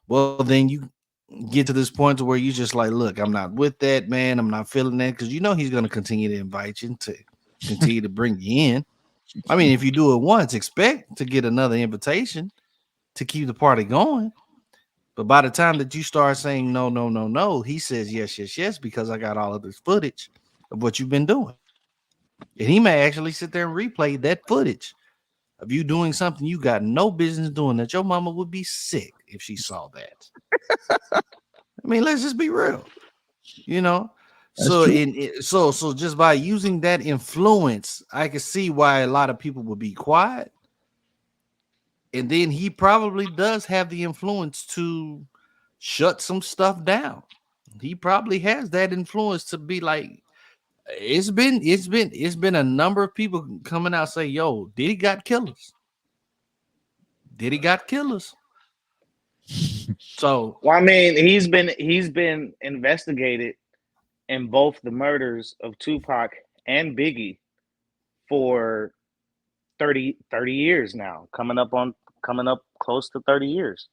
Speaker 1: Well, then you get to this point to where you just like, look, I'm not with that, man. I'm not feeling that, because he's going to continue to invite you to continue to bring you in. I mean, if you do it once, expect to get another invitation to keep the party going. But by the time that you start saying no, no, no, no, he says yes, yes, yes, because I got all of this footage of what you've been doing. And he may actually sit there and replay that footage of you doing something you got no business doing, that your mama would be sick if she saw that. I mean, let's just be real, you know. So so just by using that influence, I can see why a lot of people would be quiet. And then he probably does have the influence to shut some stuff down. He probably has that influence to be like, it's been a number of people coming out say, yo, Diddy got killers. Diddy got killers. So
Speaker 4: Well, I mean, he's been investigated in both the murders of Tupac and Biggie for 30 years now, coming up close to 30 years.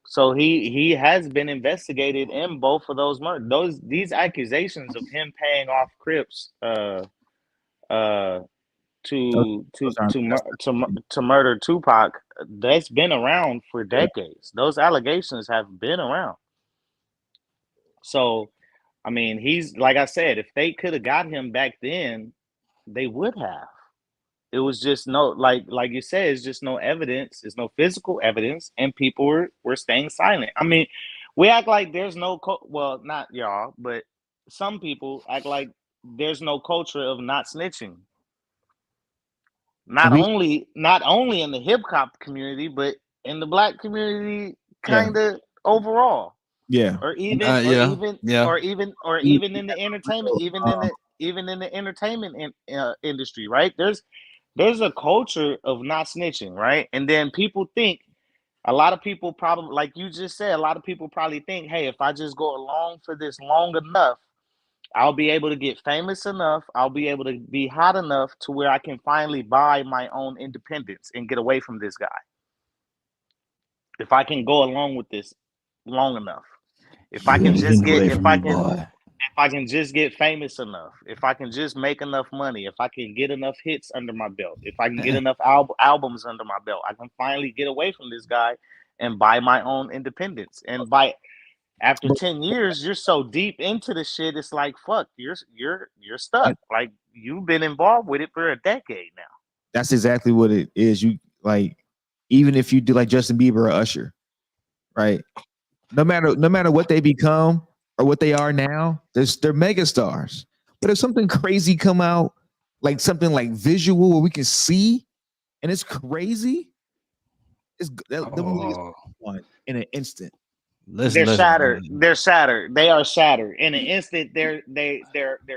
Speaker 4: So he has been investigated in both of those murders. These accusations of him paying off Crips uh to murder Tupac, that's been around for decades. Those allegations have been around. So I mean, he's, like I said, if they could have got him back then, they would have. It was just no, like you said, it's just no evidence. There's no physical evidence, and people were staying silent. I mean, we act like there's no well, not y'all, but some people act like there's no culture of not snitching.
Speaker 3: And
Speaker 4: Not only in the hip hop community, but in the black community,
Speaker 3: yeah,
Speaker 4: kind of overall,
Speaker 3: yeah.
Speaker 4: or
Speaker 3: And
Speaker 4: even,
Speaker 1: yeah, yeah.
Speaker 4: even in the entertainment, even in the entertainment industry, right? There's a culture of not snitching, right? And then people think, a lot of people probably, like you just said, a lot of people probably think, hey, if I just go along for this long enough, I'll be able to get famous enough, I'll be able to be hot enough to where I can finally buy my own independence and get away from this guy. If I can go along with this long enough. If I can just get if I can just get famous enough, if I can just make enough money, if I can get enough hits under my belt, if I can get enough albums under my belt, I can finally get away from this guy and buy my own independence. And after 10 years, you're so deep into the shit, it's like, fuck, you're stuck. Like, you've been involved with it for a decade now.
Speaker 3: That's exactly what it is. You like, even if you do like Justin Bieber or Usher, right? No matter what they become or what they are now, they're mega stars. But if something crazy come out, like something like visual where we can see, and it's crazy, in an instant.
Speaker 4: They're shattered. They're shattered. They are shattered in an instant. Their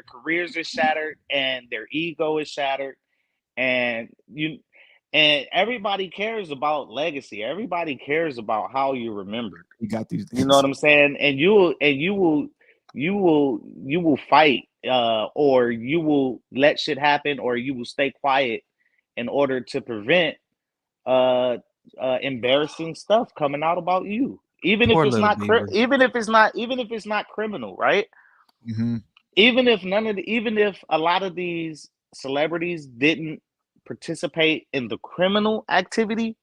Speaker 4: careers are shattered, and their ego is shattered, and everybody cares about legacy. Everybody cares about how you're remembered.
Speaker 3: You got these.
Speaker 4: You know what I'm saying? And you will fight, or you will let shit happen, or you will stay quiet in order to prevent embarrassing stuff coming out about you. Even if it's not criminal, right?
Speaker 3: Mm-hmm.
Speaker 4: Even if a lot of these celebrities didn't participate in the criminal activity,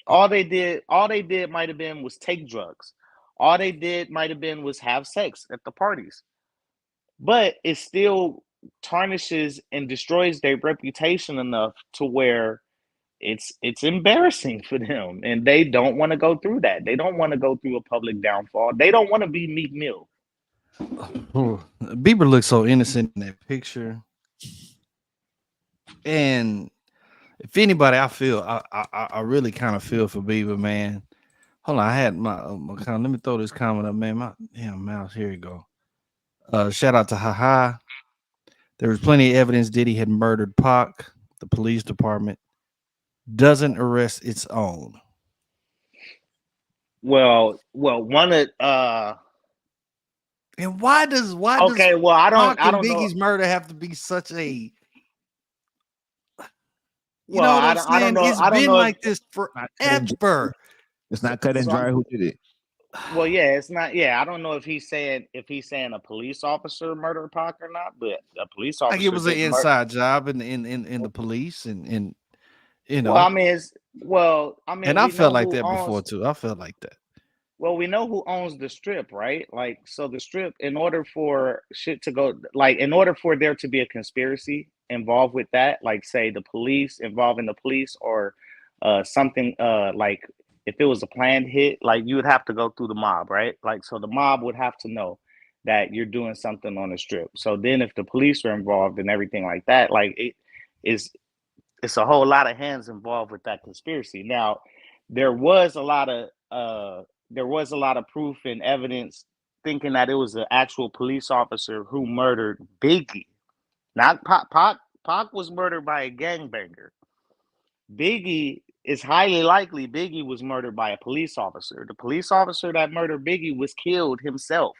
Speaker 4: all they did might have been was take drugs. All they did might have been was have sex at the parties. But it still tarnishes and destroys their reputation enough to where it's embarrassing for them, and they don't want to go through that. They don't want to go through a public downfall. They don't want to be Meek Mill.
Speaker 1: Bieber looks so innocent in that picture, and if anybody, I really kind of feel for Bieber, man. Hold on, I had my comment. Let me throw this comment up, man. My damn mouse. Here you go. Shout out to Haha. There was plenty of evidence Diddy had murdered Pac. The police department doesn't arrest its own.
Speaker 4: Well, one of
Speaker 1: And why does
Speaker 4: okay, well, I don't
Speaker 1: Biggie's
Speaker 4: know.
Speaker 1: murder have to be such a, you
Speaker 4: Well,
Speaker 1: know what I'm
Speaker 4: I don't
Speaker 1: saying?
Speaker 4: know.
Speaker 1: It's
Speaker 4: I don't
Speaker 1: been
Speaker 4: know
Speaker 1: like
Speaker 4: if,
Speaker 1: this forever.
Speaker 3: It's not cut and
Speaker 4: So
Speaker 3: dry. Who did it?
Speaker 4: well, yeah, it's not. Yeah, I don't know if he's saying a police officer murdered Pac or not, but a police
Speaker 1: Like it
Speaker 4: officer
Speaker 1: was an
Speaker 4: didn't murder.
Speaker 1: inside job in the police, and you
Speaker 4: Well, I
Speaker 1: know,
Speaker 4: mean,
Speaker 1: and I
Speaker 4: we
Speaker 1: felt
Speaker 4: know
Speaker 1: like
Speaker 4: who
Speaker 1: that before
Speaker 4: owns.
Speaker 1: too. I felt like that.
Speaker 4: Well, we know who owns the strip, right? Like, so the strip, in order for shit to go, like, in order for there to be a conspiracy involved with that, like, say the police involving the police, or something, like if it was a planned hit, like you would have to go through the mob, right? Like, so the mob would have to know that you're doing something on the strip. So then, if the police are involved and everything like that, like is it's a whole lot of hands involved with that conspiracy. Now, there was a lot of proof and evidence thinking that it was an actual police officer who murdered Biggie. Not Pac. Pac was murdered by a gangbanger. Biggie is highly likely Biggie was murdered by a police officer. The police officer that murdered Biggie was killed himself.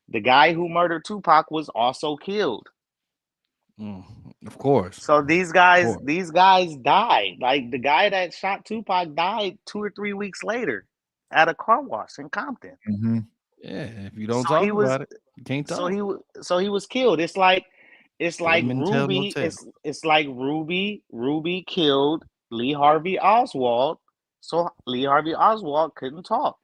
Speaker 4: The guy who murdered Tupac was also killed.
Speaker 1: Of course.
Speaker 4: So these guys died. Like the guy that shot Tupac died 2 or 3 weeks later at a car wash in Compton.
Speaker 3: Mm-hmm.
Speaker 1: Yeah, if you don't
Speaker 4: So
Speaker 1: talk
Speaker 4: he was
Speaker 1: about it, you can't talk.
Speaker 4: so he was killed. It's like
Speaker 1: Men tell no
Speaker 4: Ruby.
Speaker 1: tale.
Speaker 4: It's like Ruby killed Lee Harvey Oswald. So Lee Harvey Oswald couldn't talk.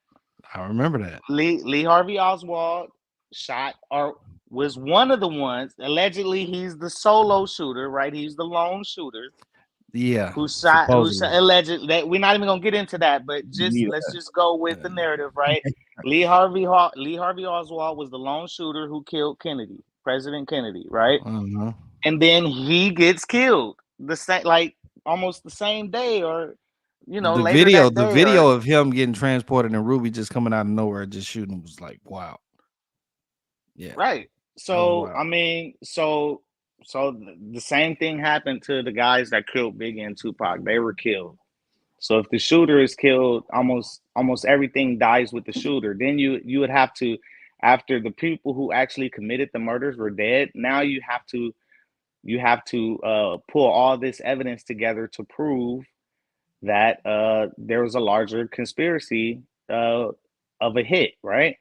Speaker 1: I remember that.
Speaker 4: Lee Harvey Oswald shot, or was one of the ones, allegedly he's the solo shooter, right? He's the lone shooter
Speaker 1: Yeah,
Speaker 4: who shot
Speaker 1: supposedly.
Speaker 4: alleged, that we're not even gonna get into that, but let's just go with the narrative, right? Lee Harvey Oswald was the lone shooter who killed Kennedy, President Kennedy, right?
Speaker 1: Uh-huh.
Speaker 4: And then he gets killed the same, like almost the same day, or later that day,
Speaker 1: The video of him getting transported and Ruby just coming out of nowhere, just shooting, was like, wow. Yeah.
Speaker 4: Right. So I mean, so the same thing happened to the guys that killed Biggie and Tupac. They were killed. So if the shooter is killed, almost everything dies with the shooter. Then you would have to, after the people who actually committed the murders were dead, now you have to pull all this evidence together to prove that there was a larger conspiracy of a hit, right?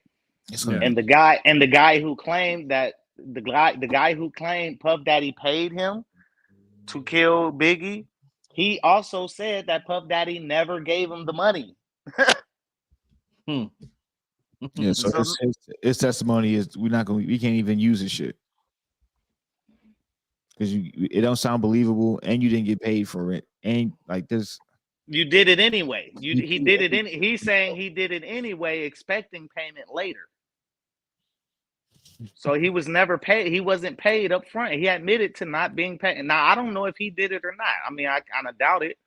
Speaker 4: And the guy who claimed that the guy who claimed Puff Daddy paid him to kill Biggie, he also said that Puff Daddy never gave him the money.
Speaker 3: Yeah, so his testimony is we can't even use this shit because it don't sound believable, and you didn't get paid for it, and like this.
Speaker 4: You did it anyway. He's saying he did it anyway, expecting payment later. So he was never paid. He wasn't paid up front. He admitted to not being paid. Now, I don't know if he did it or not. I mean, I kind of doubt it.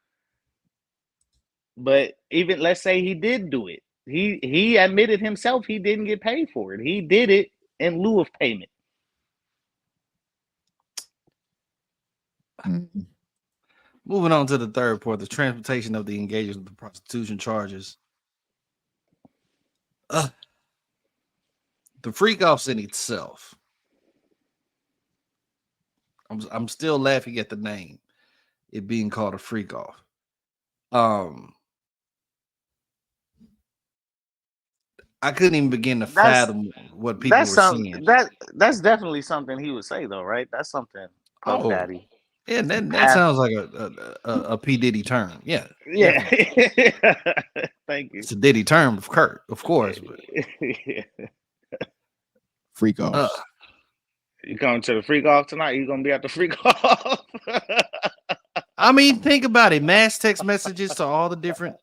Speaker 4: But even let's say he did do it. He admitted himself he didn't get paid for it. He did it in lieu of payment.
Speaker 1: Moving on to the third report, the transportation of the engagers with the prostitution charges. The freak offs in itself. I'm still laughing at the name, it being called a freak off. I couldn't even begin to fathom what people were saying.
Speaker 4: That's definitely something he would say, though, right? That's something Puff Daddy.
Speaker 1: Yeah, that sounds like a P. Diddy term. Yeah.
Speaker 4: Yeah. Thank you.
Speaker 1: It's a Diddy term of Kurt, of course. But
Speaker 3: freak offs.
Speaker 4: You coming to the freak off tonight? You gonna be at the freak off?
Speaker 1: I mean, think about it. Mass text messages to all the different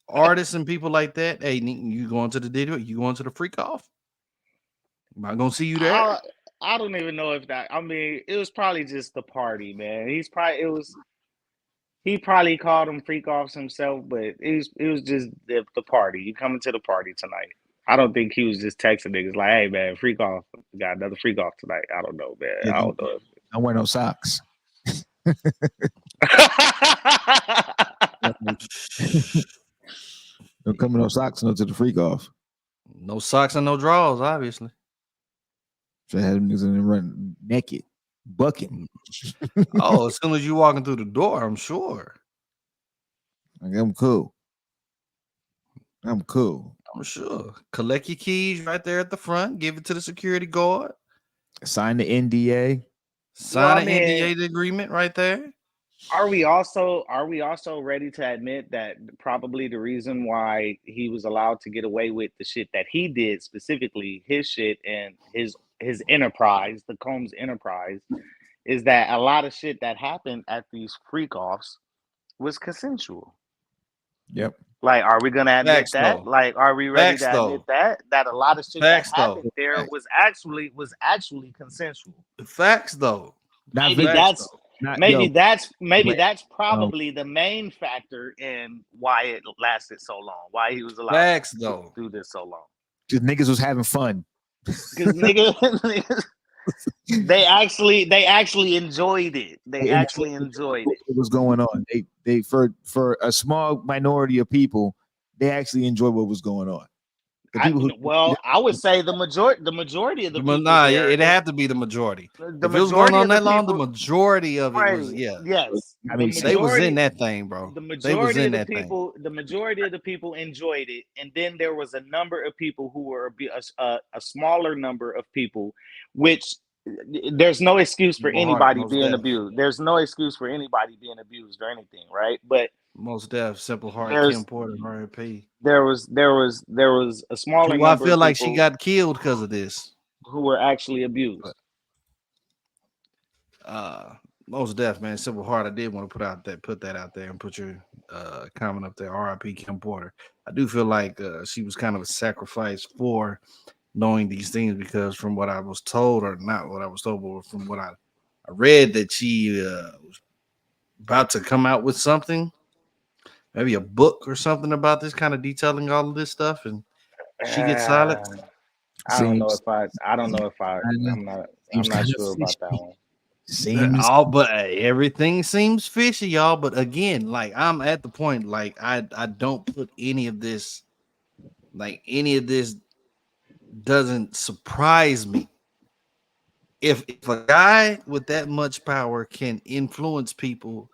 Speaker 1: artists and people like that. Hey, you going to the Diddy? You going to the freak off? Am I gonna see you there?
Speaker 4: I don't even know if that. I mean, it was probably just the party, man. He probably called them freak offs himself, but it was just the party. You coming to the party tonight? I don't think he was just texting niggas like, "Hey man, freak off. We got another freak off tonight." I don't know, man.
Speaker 3: Yeah,
Speaker 4: I don't know.
Speaker 3: don't wear no socks. Don't come with no socks no to the freak off.
Speaker 1: No socks and no drawers, obviously.
Speaker 3: So I had them niggas in there running naked, bucking.
Speaker 1: Oh, as soon as you walking through the door, I'm sure.
Speaker 3: Like, I'm cool. I'm cool.
Speaker 1: I'm sure. Collect your keys right there at the front. Give it to the security guard.
Speaker 3: Sign the NDA.
Speaker 1: Sign an NDA agreement right there.
Speaker 4: Are we also ready to admit that probably the reason why he was allowed to get away with the shit that he did, specifically his shit and his enterprise, the Combs enterprise, is that a lot of shit that happened at these freak offs was consensual?
Speaker 3: Yep.
Speaker 4: Like, are we gonna admit
Speaker 1: Facts,
Speaker 4: that?
Speaker 1: though.
Speaker 4: Like, are we ready
Speaker 1: Facts,
Speaker 4: to admit
Speaker 1: though.
Speaker 4: that a lot of shit
Speaker 1: Facts,
Speaker 4: that happened
Speaker 1: though.
Speaker 4: there
Speaker 3: Facts.
Speaker 4: was actually consensual?
Speaker 1: Facts, though.
Speaker 3: Not
Speaker 4: Maybe
Speaker 3: Vic-
Speaker 4: that's
Speaker 3: not-
Speaker 4: maybe
Speaker 3: yo,
Speaker 4: that's maybe
Speaker 3: wait,
Speaker 4: that's probably the main factor in why it lasted so long, why he was allowed
Speaker 1: Facts,
Speaker 4: to
Speaker 1: though.
Speaker 4: do this so long.
Speaker 3: just niggas was having fun.
Speaker 4: Because niggas, they actually enjoyed it. They actually enjoyed it.
Speaker 3: What was going on? They for a small minority of people, they actually enjoyed what was going on. The people
Speaker 4: I would say the majority of the people there,
Speaker 1: it'd have to be the majority.
Speaker 4: the
Speaker 1: If it was going
Speaker 4: majority
Speaker 1: on
Speaker 4: of the
Speaker 1: that long, the
Speaker 4: people-
Speaker 1: majority of it
Speaker 4: right,
Speaker 1: was, yeah.
Speaker 4: yes.
Speaker 3: I mean,
Speaker 1: They was in that thing, bro.
Speaker 4: The
Speaker 1: They was
Speaker 4: majority
Speaker 1: in
Speaker 4: of the
Speaker 1: that thing.
Speaker 4: people, the majority of the people enjoyed it, and then there was a number of people who were a smaller number of people, which there's no excuse for
Speaker 1: More
Speaker 4: anybody
Speaker 1: heart, most
Speaker 4: being
Speaker 1: deaf.
Speaker 4: abused. There's no excuse for anybody being abused or anything, right? But
Speaker 1: Most deaf, Simple Heart,
Speaker 4: There's-
Speaker 1: Kim Porter, R.I.P.
Speaker 4: there was a smaller
Speaker 1: Who I
Speaker 4: number
Speaker 1: feel
Speaker 4: of
Speaker 1: like she
Speaker 4: people
Speaker 1: got killed because of this.
Speaker 4: who were actually abused.
Speaker 1: Most deaf, man. Simple Heart. I did want to put that out there and put your comment up there. R.I.P. Kim Porter. I do feel like she was kind of a sacrifice for knowing these things, because from what I was told, or not what I was told, but from what I read, that she was about to come out with something, maybe a book or something about this, kind of detailing all of this stuff, and she gets silent.
Speaker 4: I don't know
Speaker 3: Seems-
Speaker 4: I'm not sure about that one.
Speaker 3: Seems
Speaker 1: But everything seems fishy, y'all. But again, like, I'm at the point, like, I don't put any of this doesn't surprise me. If a guy with that much power can influence people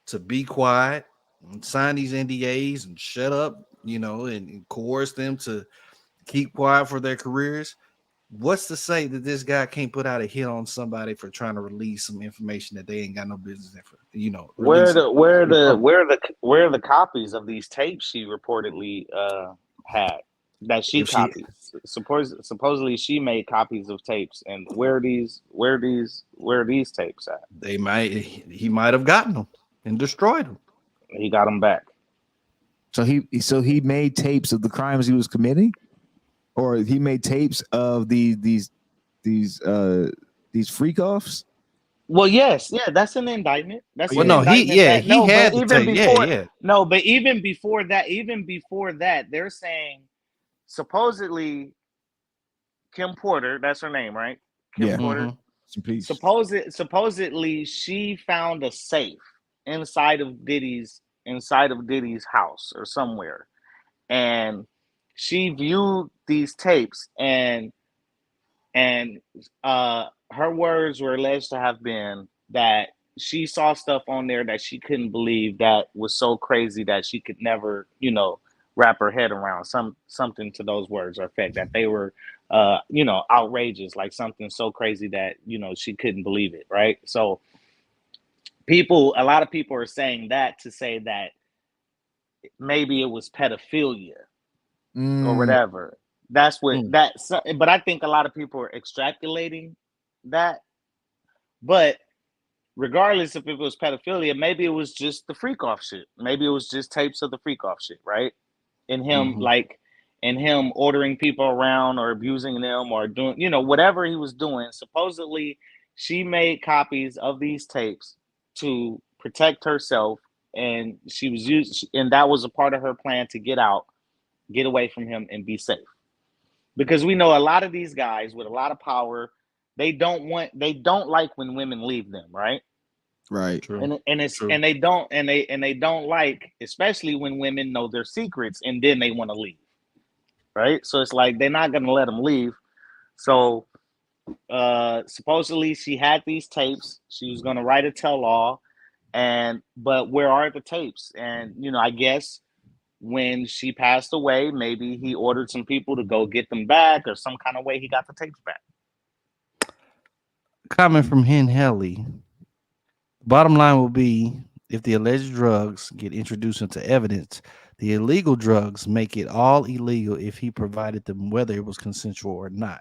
Speaker 1: to be quiet and sign these NDAs and shut up, and coerce them to keep quiet for their careers, what's to say that this guy can't put out a hit on somebody for trying to release some information that they ain't got no business in?
Speaker 4: Where
Speaker 1: releasing?
Speaker 4: are the copies of these tapes she reportedly had that she
Speaker 1: If she-
Speaker 4: copied? Supposedly she made copies of tapes, and where are these tapes at?
Speaker 1: He might have gotten them and destroyed them.
Speaker 4: He got them back.
Speaker 3: so he made tapes of the crimes he was committing, or he made tapes of these freak offs.
Speaker 4: Well, yes, yeah, that's an indictment. That's
Speaker 1: Well,
Speaker 4: an
Speaker 1: no, he
Speaker 4: indictment
Speaker 1: had
Speaker 4: but
Speaker 1: the tape.
Speaker 4: before,
Speaker 1: Yeah.
Speaker 4: No, but even before that, they're saying supposedly Kim Porter, that's her name, right? Kim
Speaker 3: Yeah.
Speaker 4: Porter.
Speaker 1: Mhm.
Speaker 3: Some peace.
Speaker 4: Supposedly she found a safe inside of Diddy's house or somewhere, and she viewed these tapes, and her words were alleged to have been that she saw stuff on there that she couldn't believe, that was so crazy that she could never, wrap her head around, something to those words or effect, that they were outrageous, like something so crazy that she couldn't believe it, right? So a lot of people are saying that to say that maybe it was pedophilia or whatever. That's what but I think a lot of people are extrapolating that, but regardless if it was pedophilia, maybe it was just the freak off shit. Maybe it was just tapes of the freak off shit, right? And him and him ordering people around or abusing them or doing, whatever he was doing. Supposedly, she made copies of these tapes to protect herself, and and that was a part of her plan to get away from him, and be safe. Because we know a lot of these guys with a lot of power, they don't like when women leave them, right?
Speaker 3: Right.
Speaker 1: True.
Speaker 4: And they don't like, especially when women know their secrets and then they want to leave, right? So it's like they're not gonna let them leave. So supposedly she had these tapes. She was gonna write a tell-all, but where are the tapes? And I guess when she passed away, maybe he ordered some people to go get them back, or some kind of way he got the tapes back.
Speaker 1: Comment from Hen Helly. Bottom line will be, if the alleged drugs get introduced into evidence, the illegal drugs make it all illegal if he provided them, whether it was consensual or not.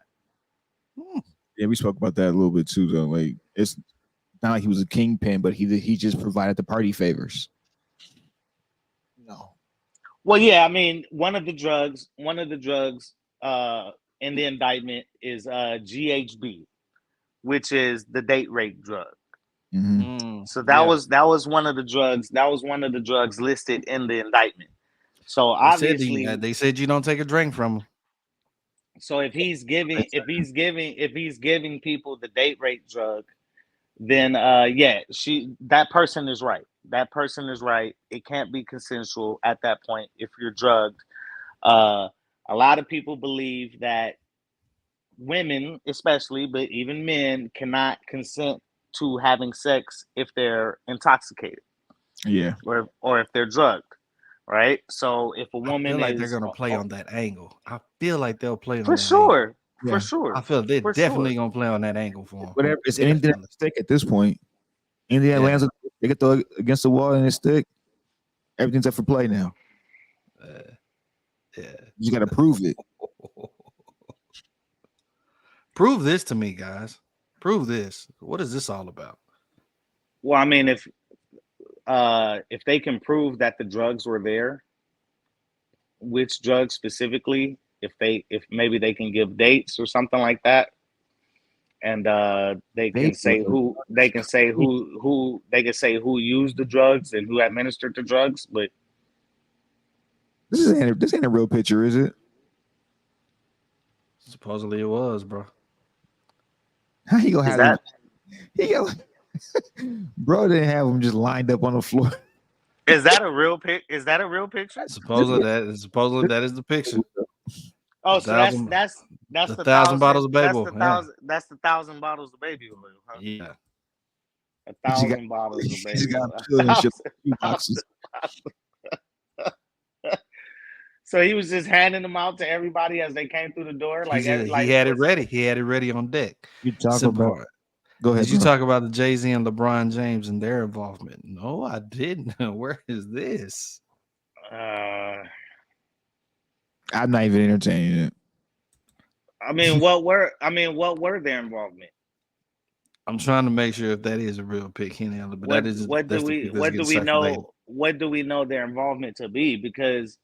Speaker 3: Yeah, we spoke about that a little bit too, though. Like, it's not like he was a kingpin, but he just provided the party favors. No.
Speaker 4: Well, yeah, I mean, one of the drugs in the indictment is GHB, which is the date rape drug.
Speaker 3: Mm-hmm.
Speaker 4: So that was one of the drugs. That was one of the drugs listed in the indictment. So obviously,
Speaker 1: they said you don't take a drink from him.
Speaker 4: So if he's giving people the date rape drug, then that person is right. That person is right. It can't be consensual at that point if you're drugged. A lot of people believe that women, especially, but even men, cannot consent to having sex if they're intoxicated.
Speaker 3: Yeah.
Speaker 4: Or if they're drugged. Right? So if a woman
Speaker 1: I feel like they're gonna play on that angle. I feel like they'll play on that
Speaker 4: sure.
Speaker 1: Angle.
Speaker 4: For sure.
Speaker 1: I feel they're definitely gonna play on that angle for him.
Speaker 3: Whatever, it's anything at stake at this point. Anything that lands, they get throw against the wall and it stick. Everything's up for play now. You got to prove it.
Speaker 1: Prove this to me, guys. Prove this. What is this all about?
Speaker 4: Well, I mean, if they can prove that the drugs were there, which drugs specifically, if maybe they can give dates or something like that, and they can say who used the drugs and who administered the drugs. But
Speaker 3: this ain't a real picture, is it?
Speaker 1: Supposedly it was, bro.
Speaker 3: How you gonna have that? Bro didn't have them just lined up on the floor.
Speaker 4: Is that a real Is that a real picture?
Speaker 1: Supposedly that is the picture.
Speaker 4: Oh, so that's the
Speaker 1: 1,000 bottles of baby oil.
Speaker 4: That's the 1,000 bottles of baby oil, huh?
Speaker 1: Yeah.
Speaker 4: 1,000 bottles of baby oil. So he was just handing them out to everybody as they came through the door. Like
Speaker 1: he had it ready. He had it ready on deck.
Speaker 3: You talk about. Go ahead.
Speaker 1: Did you talk about the Jay-Z and LeBron James and their involvement? No, I didn't. Where is this?
Speaker 3: I'm not even entertaining it.
Speaker 4: I mean, what were their involvement?
Speaker 1: I'm trying to make sure if that is a real pick, but that is
Speaker 4: what do we know? What do we know their involvement to be? Because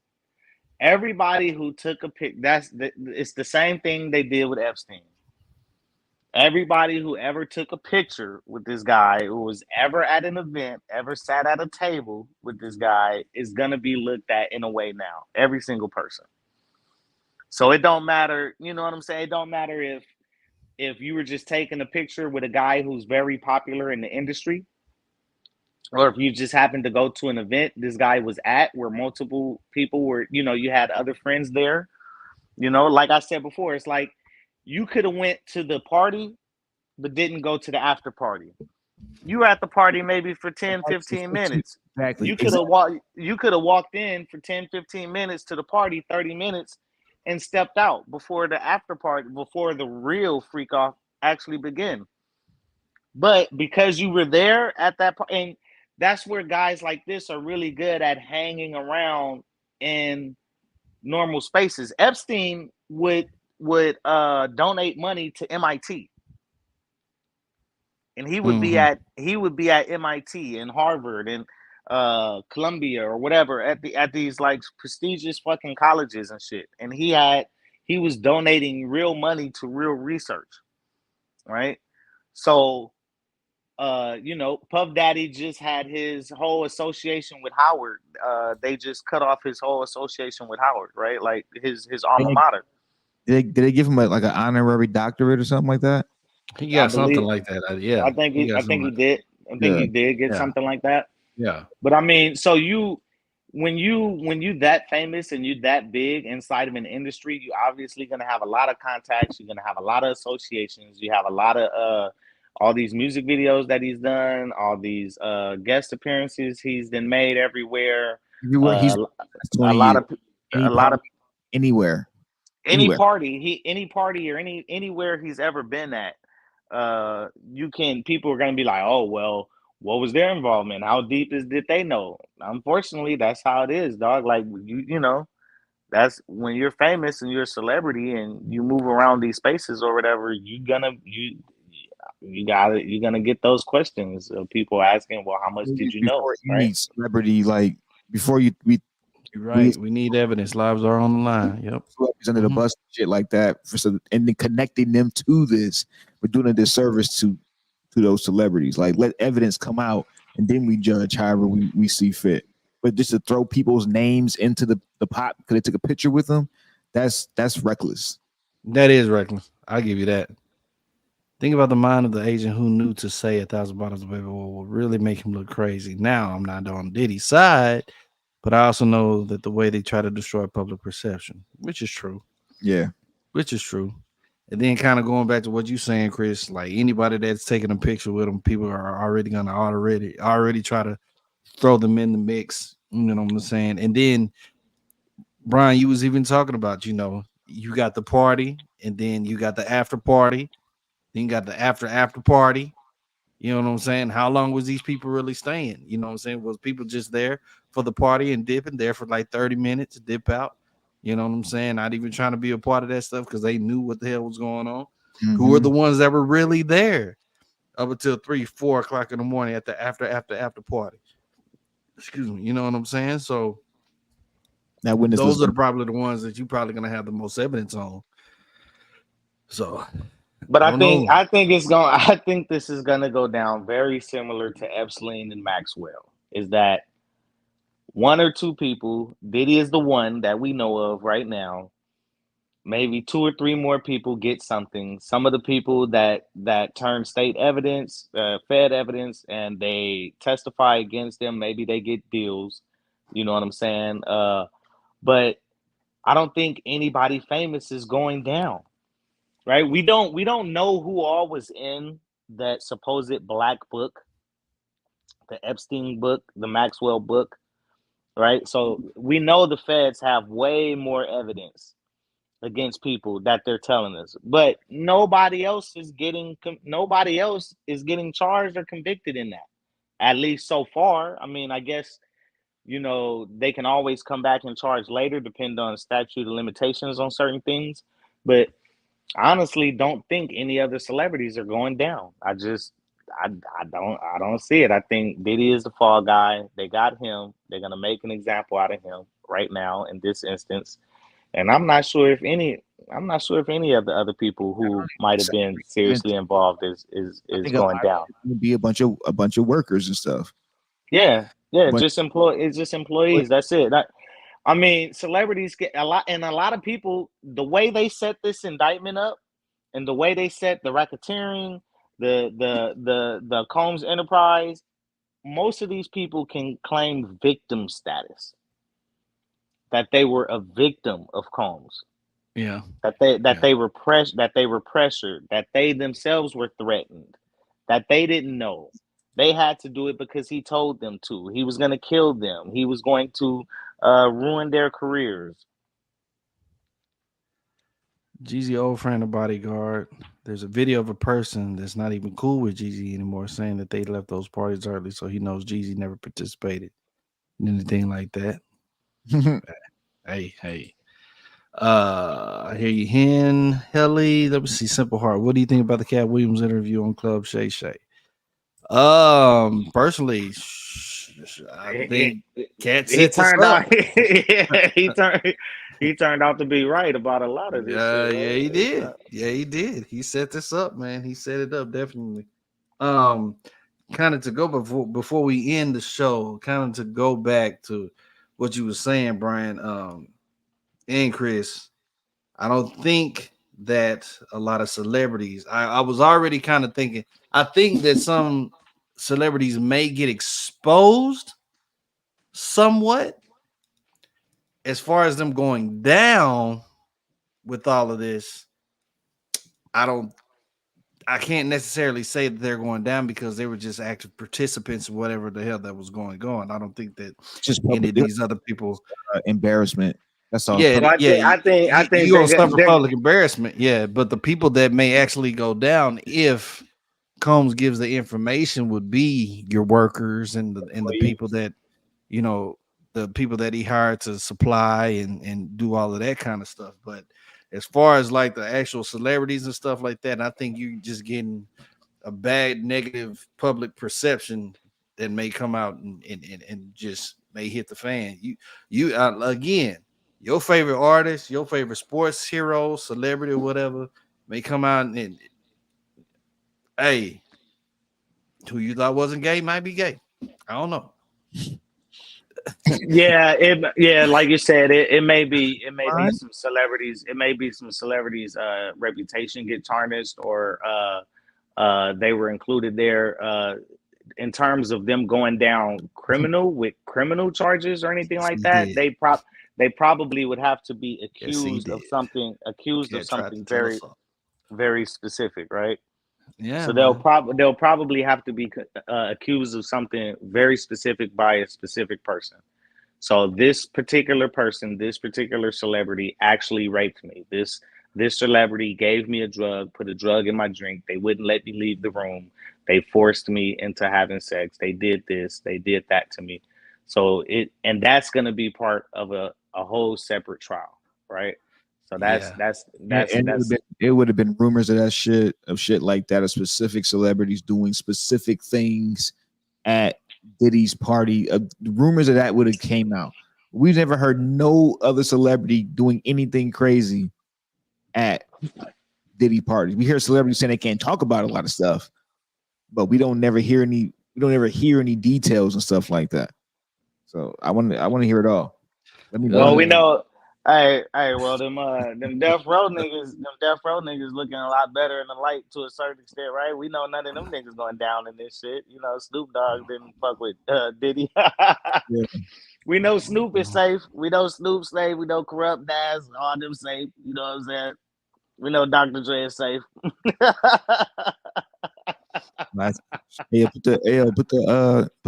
Speaker 4: everybody who took a pic, it's the same thing they did with Epstein. Everybody who ever took a picture with this guy, who was ever at an event, ever sat at a table with this guy, is gonna be looked at in a way now. Every single person. So it don't matter, you know what I'm saying? It don't matter if you were just taking a picture with a guy who's very popular in the industry, or if you just happened to go to an event this guy was at where multiple people were, you had other friends there. Like I said before, it's like you could have went to the party but didn't go to the after party. You were at the party maybe for 10, 15 minutes.
Speaker 3: Exactly.
Speaker 4: You could have walked in for 10, 15 minutes to the party, 30 minutes, and stepped out before the after party, before the real freak off actually began. But because you were there at that point, and that's where guys like this are really good at hanging around in normal spaces. Epstein would donate money to MIT. and he would be at MIT and Harvard and Columbia or whatever at these like prestigious fucking colleges and shit. And he was donating real money to real research, right? So Puff Daddy just had his whole association with Howard. They just cut off his whole association with Howard, right? Like his alma mater.
Speaker 3: Did they give him like an honorary doctorate or something like that?
Speaker 1: He got something like that. Yeah,
Speaker 4: I think he did. I think he did get something like that.
Speaker 1: Yeah.
Speaker 4: But I mean, so when you that famous and you that big inside of an industry, you obviously gonna have a lot of contacts. You're gonna have a lot of associations. You have a lot of all these music videos that he's done, all these guest appearances he's been made everywhere.
Speaker 3: He's
Speaker 4: a lot of
Speaker 3: anywhere.
Speaker 4: Any party or anywhere he's ever been at, people are gonna be like, oh well, what was their involvement? How deep did they know? Unfortunately, that's how it is, dog. Like you know, that's when you're famous and you're a celebrity and you move around these spaces or whatever, you're gonna get those questions of people asking, well, how much did you know?
Speaker 3: You need celebrity, like before you
Speaker 1: You're right. We need evidence. Lives are on the line. Yep.
Speaker 3: Under the bus, shit like that, and then connecting them to this. We're doing a disservice to those celebrities. Like, let evidence come out, and then we judge however we see fit. But just to throw people's names into the pot because they took a picture with them, that's reckless.
Speaker 1: That is reckless. I'll give you that. Think about the mind of the agent who knew to say 1,000 bottles of baby oil will really make him look crazy. Now, I'm not on Diddy's side, but I also know that the way they try to destroy public perception, which is true.
Speaker 3: Yeah.
Speaker 1: Which is true. And then kind of going back to what you're saying, Chris, like anybody that's taking a picture with them, people are already going to already try to throw them in the mix. You know what I'm saying? And then, Brian, you was even talking about, you got the party and then you got the after party. Then you got the after party. You know what I'm saying? How long was these people really staying? You know what I'm saying? Was people just there for the party and dipping there for like 30 minutes, dip out? You know what I'm saying? Not even trying to be a part of that stuff because they knew what the hell was going on. Mm-hmm. Who were the ones that were really there up until 3-4 o'clock in the morning at the after party? Excuse me. You know what I'm saying? So
Speaker 3: now, when
Speaker 1: those are probably the ones that you're probably going to have the most evidence on. So,
Speaker 4: but I think this is gonna go down very similar to Epstein and Maxwell. Is that one or two people? Diddy is the one that we know of right now. Maybe 2 or 3 more people get something. Some of the people that turn state evidence, Fed evidence, and they testify against them, maybe they get deals. You know what I'm saying? But I don't think anybody famous is going down. Right? We don't know who all was in that supposed black book, the Epstein book, the Maxwell book, right? So we know the feds have way more evidence against people that they're telling us, but nobody else is getting charged or convicted in that, at least so far. I mean, I guess they can always come back and charge later, depending on statute of limitations on certain things, but I honestly don't think any other celebrities are going down. I don't see it. I think Diddy is the fall guy. They got him. They're gonna make an example out of him right now in this instance. And I'm not sure if any of the other people who might have been seriously involved is going down.
Speaker 3: It'd be a bunch of workers and stuff.
Speaker 4: Yeah, just employees. That's it. I mean, celebrities get a lot, and a lot of people, the way they set this indictment up and the way they set the racketeering, the Combs enterprise, most of these people can claim victim status, that they were a victim of Combs.
Speaker 1: Yeah.
Speaker 4: They were pressured, that they themselves were threatened, that they didn't know. They had to do it because he told them to. He was going to kill them. He was going to ruin their careers.
Speaker 1: Jeezy old friend, a bodyguard. There's a video of a person that's not even cool with Jeezy anymore saying that they left those parties early, so he knows Jeezy never participated in anything like that. Hey. I hear you, Hen, Helly. Let me see, Simple Heart. What do you think about the Cat Williams interview on Club Shay Shay? Personally, I think Cat
Speaker 4: He
Speaker 1: set this
Speaker 4: turned
Speaker 1: up.
Speaker 4: out he turned out to be right about a lot of this shit,
Speaker 1: Yeah, he
Speaker 4: right?
Speaker 1: did. Yeah, he did. He set this up, man. He set it up definitely. Kind of to go before we end the show, kind of to go back to what you were saying, Brian, and Chris. I don't think that a lot of celebrities. I was already kind of thinking. I think that some celebrities may get exposed somewhat as far as them going down with all of this. I don't I can't necessarily say that they're going down because they were just active participants in whatever the hell that was going on. I don't think that
Speaker 3: Just
Speaker 1: any
Speaker 3: public
Speaker 1: of these other people,
Speaker 3: embarrassment. That's all.
Speaker 1: yeah,
Speaker 4: Well,
Speaker 1: yeah,
Speaker 4: I think
Speaker 1: you gonna suffer
Speaker 4: they're
Speaker 1: public embarrassment, yeah. But the people that may actually go down if Combs gives the information would be your workers and the people that you know the people that he hired to supply and do all of that kind of stuff. But as far as like the actual celebrities and stuff like that, I think you just getting a bad negative public perception that may come out and just may hit the fan. You again, your favorite artist, your favorite sports hero, celebrity, or whatever, may come out and hey, who you thought wasn't gay might be gay. I don't know.
Speaker 4: yeah, like you said, it may be
Speaker 3: Right.
Speaker 4: some celebrities, reputation get tarnished, or they were included there in terms of them going down criminal charges or anything
Speaker 1: Yes,
Speaker 4: like
Speaker 1: he
Speaker 4: that.
Speaker 1: did.
Speaker 4: They probably would have to be
Speaker 1: Yes, he did.
Speaker 4: accused of
Speaker 1: Cat tried to
Speaker 4: something
Speaker 1: tell
Speaker 4: very
Speaker 1: us all.
Speaker 4: very specific, right?
Speaker 1: Yeah,
Speaker 4: So
Speaker 1: man.
Speaker 4: they'll probably have to be accused of something very specific by a specific person. So this particular person, this particular celebrity actually raped me. This celebrity gave me a drug, put a drug in my drink. They wouldn't let me leave the room. They forced me into having sex. They did this, they did that to me. So and that's going to be part of a whole separate trial, right? So
Speaker 1: Yeah.
Speaker 3: And it would have been rumors of that shit of shit like that of specific celebrities doing specific things at Diddy's party. Rumors of that would have came out. We've never heard no other celebrity doing anything crazy at Diddy parties. We hear celebrities saying they can't talk about a lot of stuff, but we don't never hear any details and stuff like that. So I want to hear it all. Let me
Speaker 4: Well,
Speaker 3: know.
Speaker 4: we know. Hey, well, them death row niggas looking a lot better in the light to a certain extent, right? We know none of them niggas going down in this shit. You know, Snoop Dogg didn't fuck with Diddy.
Speaker 3: Yeah.
Speaker 4: We know Snoop is safe. We know Snoop's safe. We know Corrupt Nas, all them safe. You know what I'm saying? We know Dr. Dre is safe.
Speaker 3: Nice. Hey, put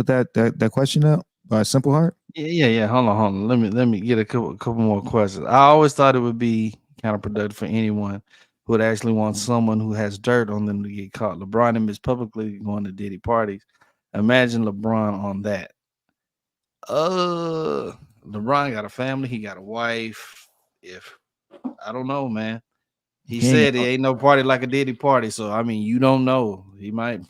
Speaker 3: that question out by Simple Heart.
Speaker 1: Yeah. Hold on. Let me get a couple more questions. I always thought it would be counterproductive for anyone who would actually want someone who has dirt on them to get caught. LeBron admits publicly going to Diddy parties. Imagine LeBron on that. LeBron got a family. He got a wife. If I don't know, man. He
Speaker 3: He ain't
Speaker 1: said it ain't no party like a Diddy party. So I mean, you don't know. He might.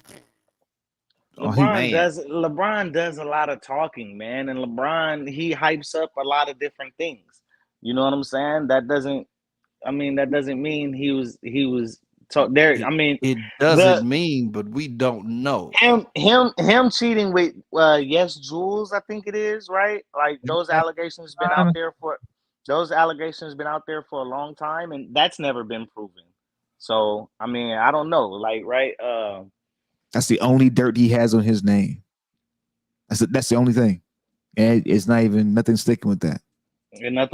Speaker 3: oh, he
Speaker 1: Man,
Speaker 4: LeBron does a lot of talking, man, and LeBron he hypes up a lot of different things. You know what I'm saying? That doesn't mean he was there. I mean,
Speaker 1: it
Speaker 4: the
Speaker 1: doesn't mean, but we don't know.
Speaker 4: him cheating with Yes Jules, I think it is, right? Like those allegations been out there for a long time, and that's never been proven. So I mean, I don't know, like, right?
Speaker 3: That's the only dirt he has on his name. That's the only thing, and it's not even nothing sticking with that.
Speaker 4: And that's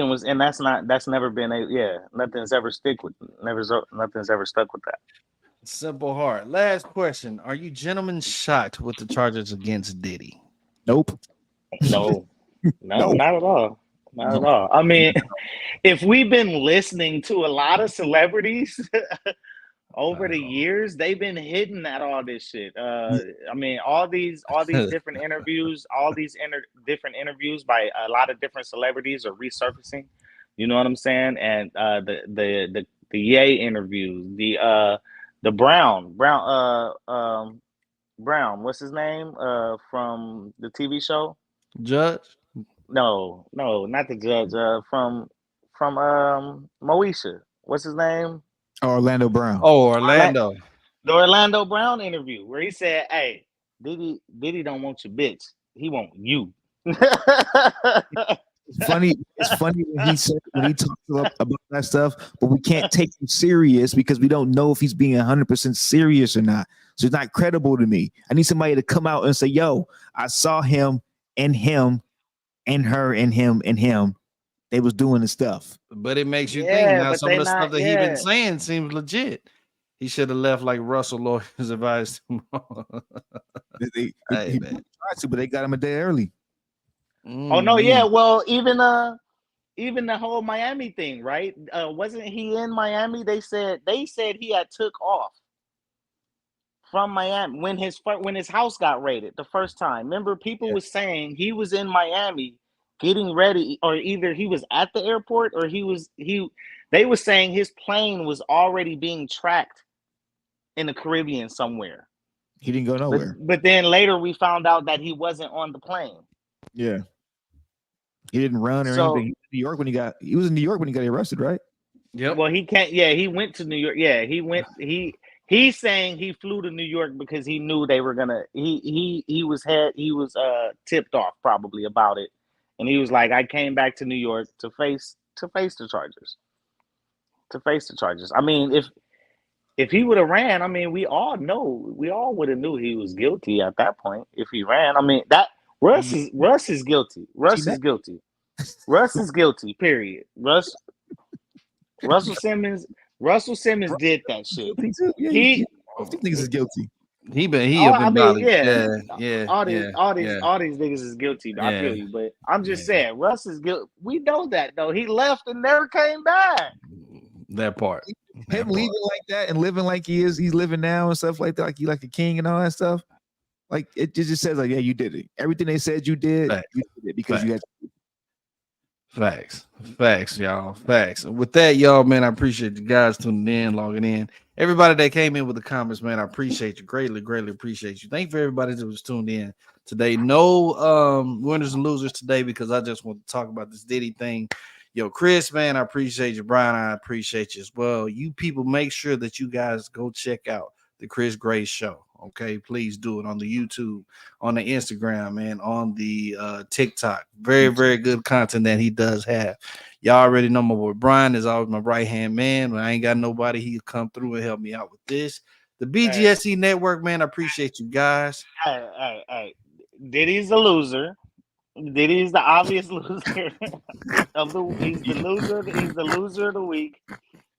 Speaker 4: never been nothing's ever nothing's ever stuck with that.
Speaker 1: Simple Heart. Last question. Are you gentlemen shocked with the charges against Diddy?
Speaker 3: Nope.
Speaker 4: No, no,
Speaker 3: No.
Speaker 4: not at all. Not at
Speaker 3: No.
Speaker 4: all. I mean, if we've been listening to a lot of celebrities over the years, they've been hitting at all this shit. I mean, all these different interviews, different interviews by a lot of different celebrities are resurfacing. You know what I'm saying? And the Ye interviews, the Brown Brown. What's his name? From the TV show?
Speaker 1: Judge.
Speaker 4: No, not the judge. From Moesha. What's his name?
Speaker 3: Orlando Brown.
Speaker 1: Oh, Orlando.
Speaker 4: The Orlando Brown interview where he said, "Hey, Diddy don't want your bitch. He want you."
Speaker 3: It's funny when he talks about that stuff, but we can't take him serious because we don't know if he's being 100% serious or not. So it's not credible to me. I need somebody to come out and say, "Yo, I saw him and her and him. They was doing the stuff."
Speaker 1: But it makes you think now. Some of the stuff that he been saying seems legit. He should have left like Russell lawyers advised him.
Speaker 3: He tried to, but they got him a day early.
Speaker 4: Oh no, yeah. Well, even the whole Miami thing, right? Wasn't he in Miami? They said he had took off from Miami when his house got raided the first time. Remember, people was saying he was in Miami getting ready, or either he was at the airport or they were saying his plane was already being tracked in the Caribbean somewhere.
Speaker 3: He didn't go nowhere.
Speaker 4: But then later we found out that he wasn't on the plane.
Speaker 3: Yeah. He didn't run or anything. He was in New York when he got arrested, right?
Speaker 1: Yep.
Speaker 4: Well, he can't. Yeah, he went to New York. Yeah, he went. He's saying he flew to New York because he knew they were gonna. He was tipped off probably about it, and he was like, I came back to New York to face the charges. I mean, if he would have ran, I mean, we all would have knew he was guilty at that point. If he ran, I mean, that Russ is guilty. Russ is guilty. Russ is guilty. Period. Russell Simmons did that shit.
Speaker 3: He niggas is guilty.
Speaker 1: He All these
Speaker 4: niggas is guilty. I feel you, but I'm just saying, Russ is guilty. We know that though. He left and never came back.
Speaker 1: That part.
Speaker 3: Him leaving like that and living like he's living now and stuff like that, like he like a king and all that stuff. Like it just says like, yeah, you did it. Everything they said you did, you did it because you had to.
Speaker 1: Facts, y'all. Facts. With that, y'all, man, I appreciate you guys tuning in, logging in. Everybody that came in with the comments, man, I appreciate you. Greatly appreciate you. Thank you for everybody that was tuned in today. No winners and losers today because I just want to talk about this Diddy thing. Yo, Chris, man, I appreciate you. Brian, I appreciate you as well. You people, make sure that you guys go check out the Chris Gray Show. Okay, please do it on the YouTube, on the Instagram, and on the TikTok. Very, very good content that he does have. Y'all already know my boy Brian is always my right-hand man. When I ain't got nobody, he'll come through and help me out with this. The BGSE Network, man, I appreciate you guys.
Speaker 4: Hey. Diddy's the loser. Diddy's the obvious loser of the. He's the loser of the week.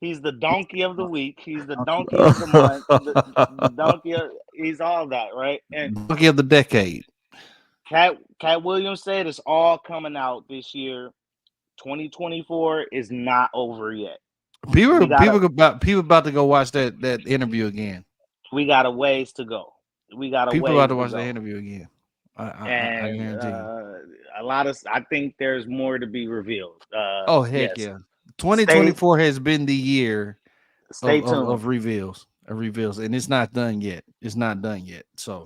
Speaker 4: He's the donkey of the week. He's the donkey of the month. The donkey. He's all that, right? And
Speaker 1: donkey of the decade.
Speaker 4: Cat Williams said it's all coming out this year. 2024 is not over yet.
Speaker 1: People about to go watch that interview again.
Speaker 4: We got a ways to go.
Speaker 1: People about to watch that interview again. I guarantee you.
Speaker 4: I think there's more to be revealed.
Speaker 1: Heck yeah. 2024 has been the year of reveals, and it's not done yet. So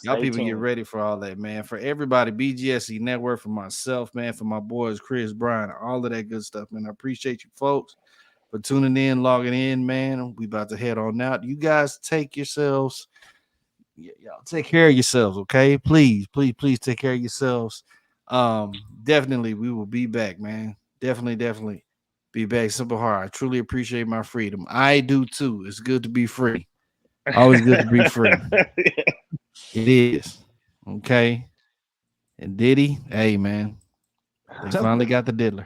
Speaker 1: y'all people get ready for all that, man. For everybody, BGSE Network, for myself, man, for my boys, Chris, Brian, all of that good stuff, man. I appreciate you folks for tuning in, logging in, man. We about to head on out. You guys take yourselves. Y'all take care of yourselves, okay? Please take care of yourselves. Definitely, we will be back, man. Definitely be back. Simple Heart. I truly appreciate my freedom. I do too. It's good to be free. Always good to be free. It is. Okay. And Diddy, hey man, they finally got the diddler.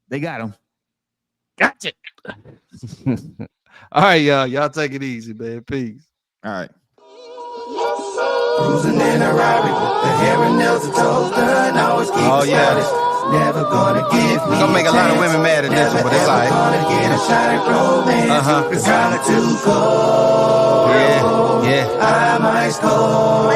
Speaker 1: They got him. Gotcha. All right, y'all take it easy, man. Peace.
Speaker 3: All right.
Speaker 2: Cruising in a Rari with the hair and nails and toes done. Always keep never gonna give me.
Speaker 1: Gonna make a lot of women mad at this one, but it's all right.
Speaker 2: Gonna get a shot at romance. It's kinda too cold.
Speaker 1: Yeah.
Speaker 2: I'm ice cold.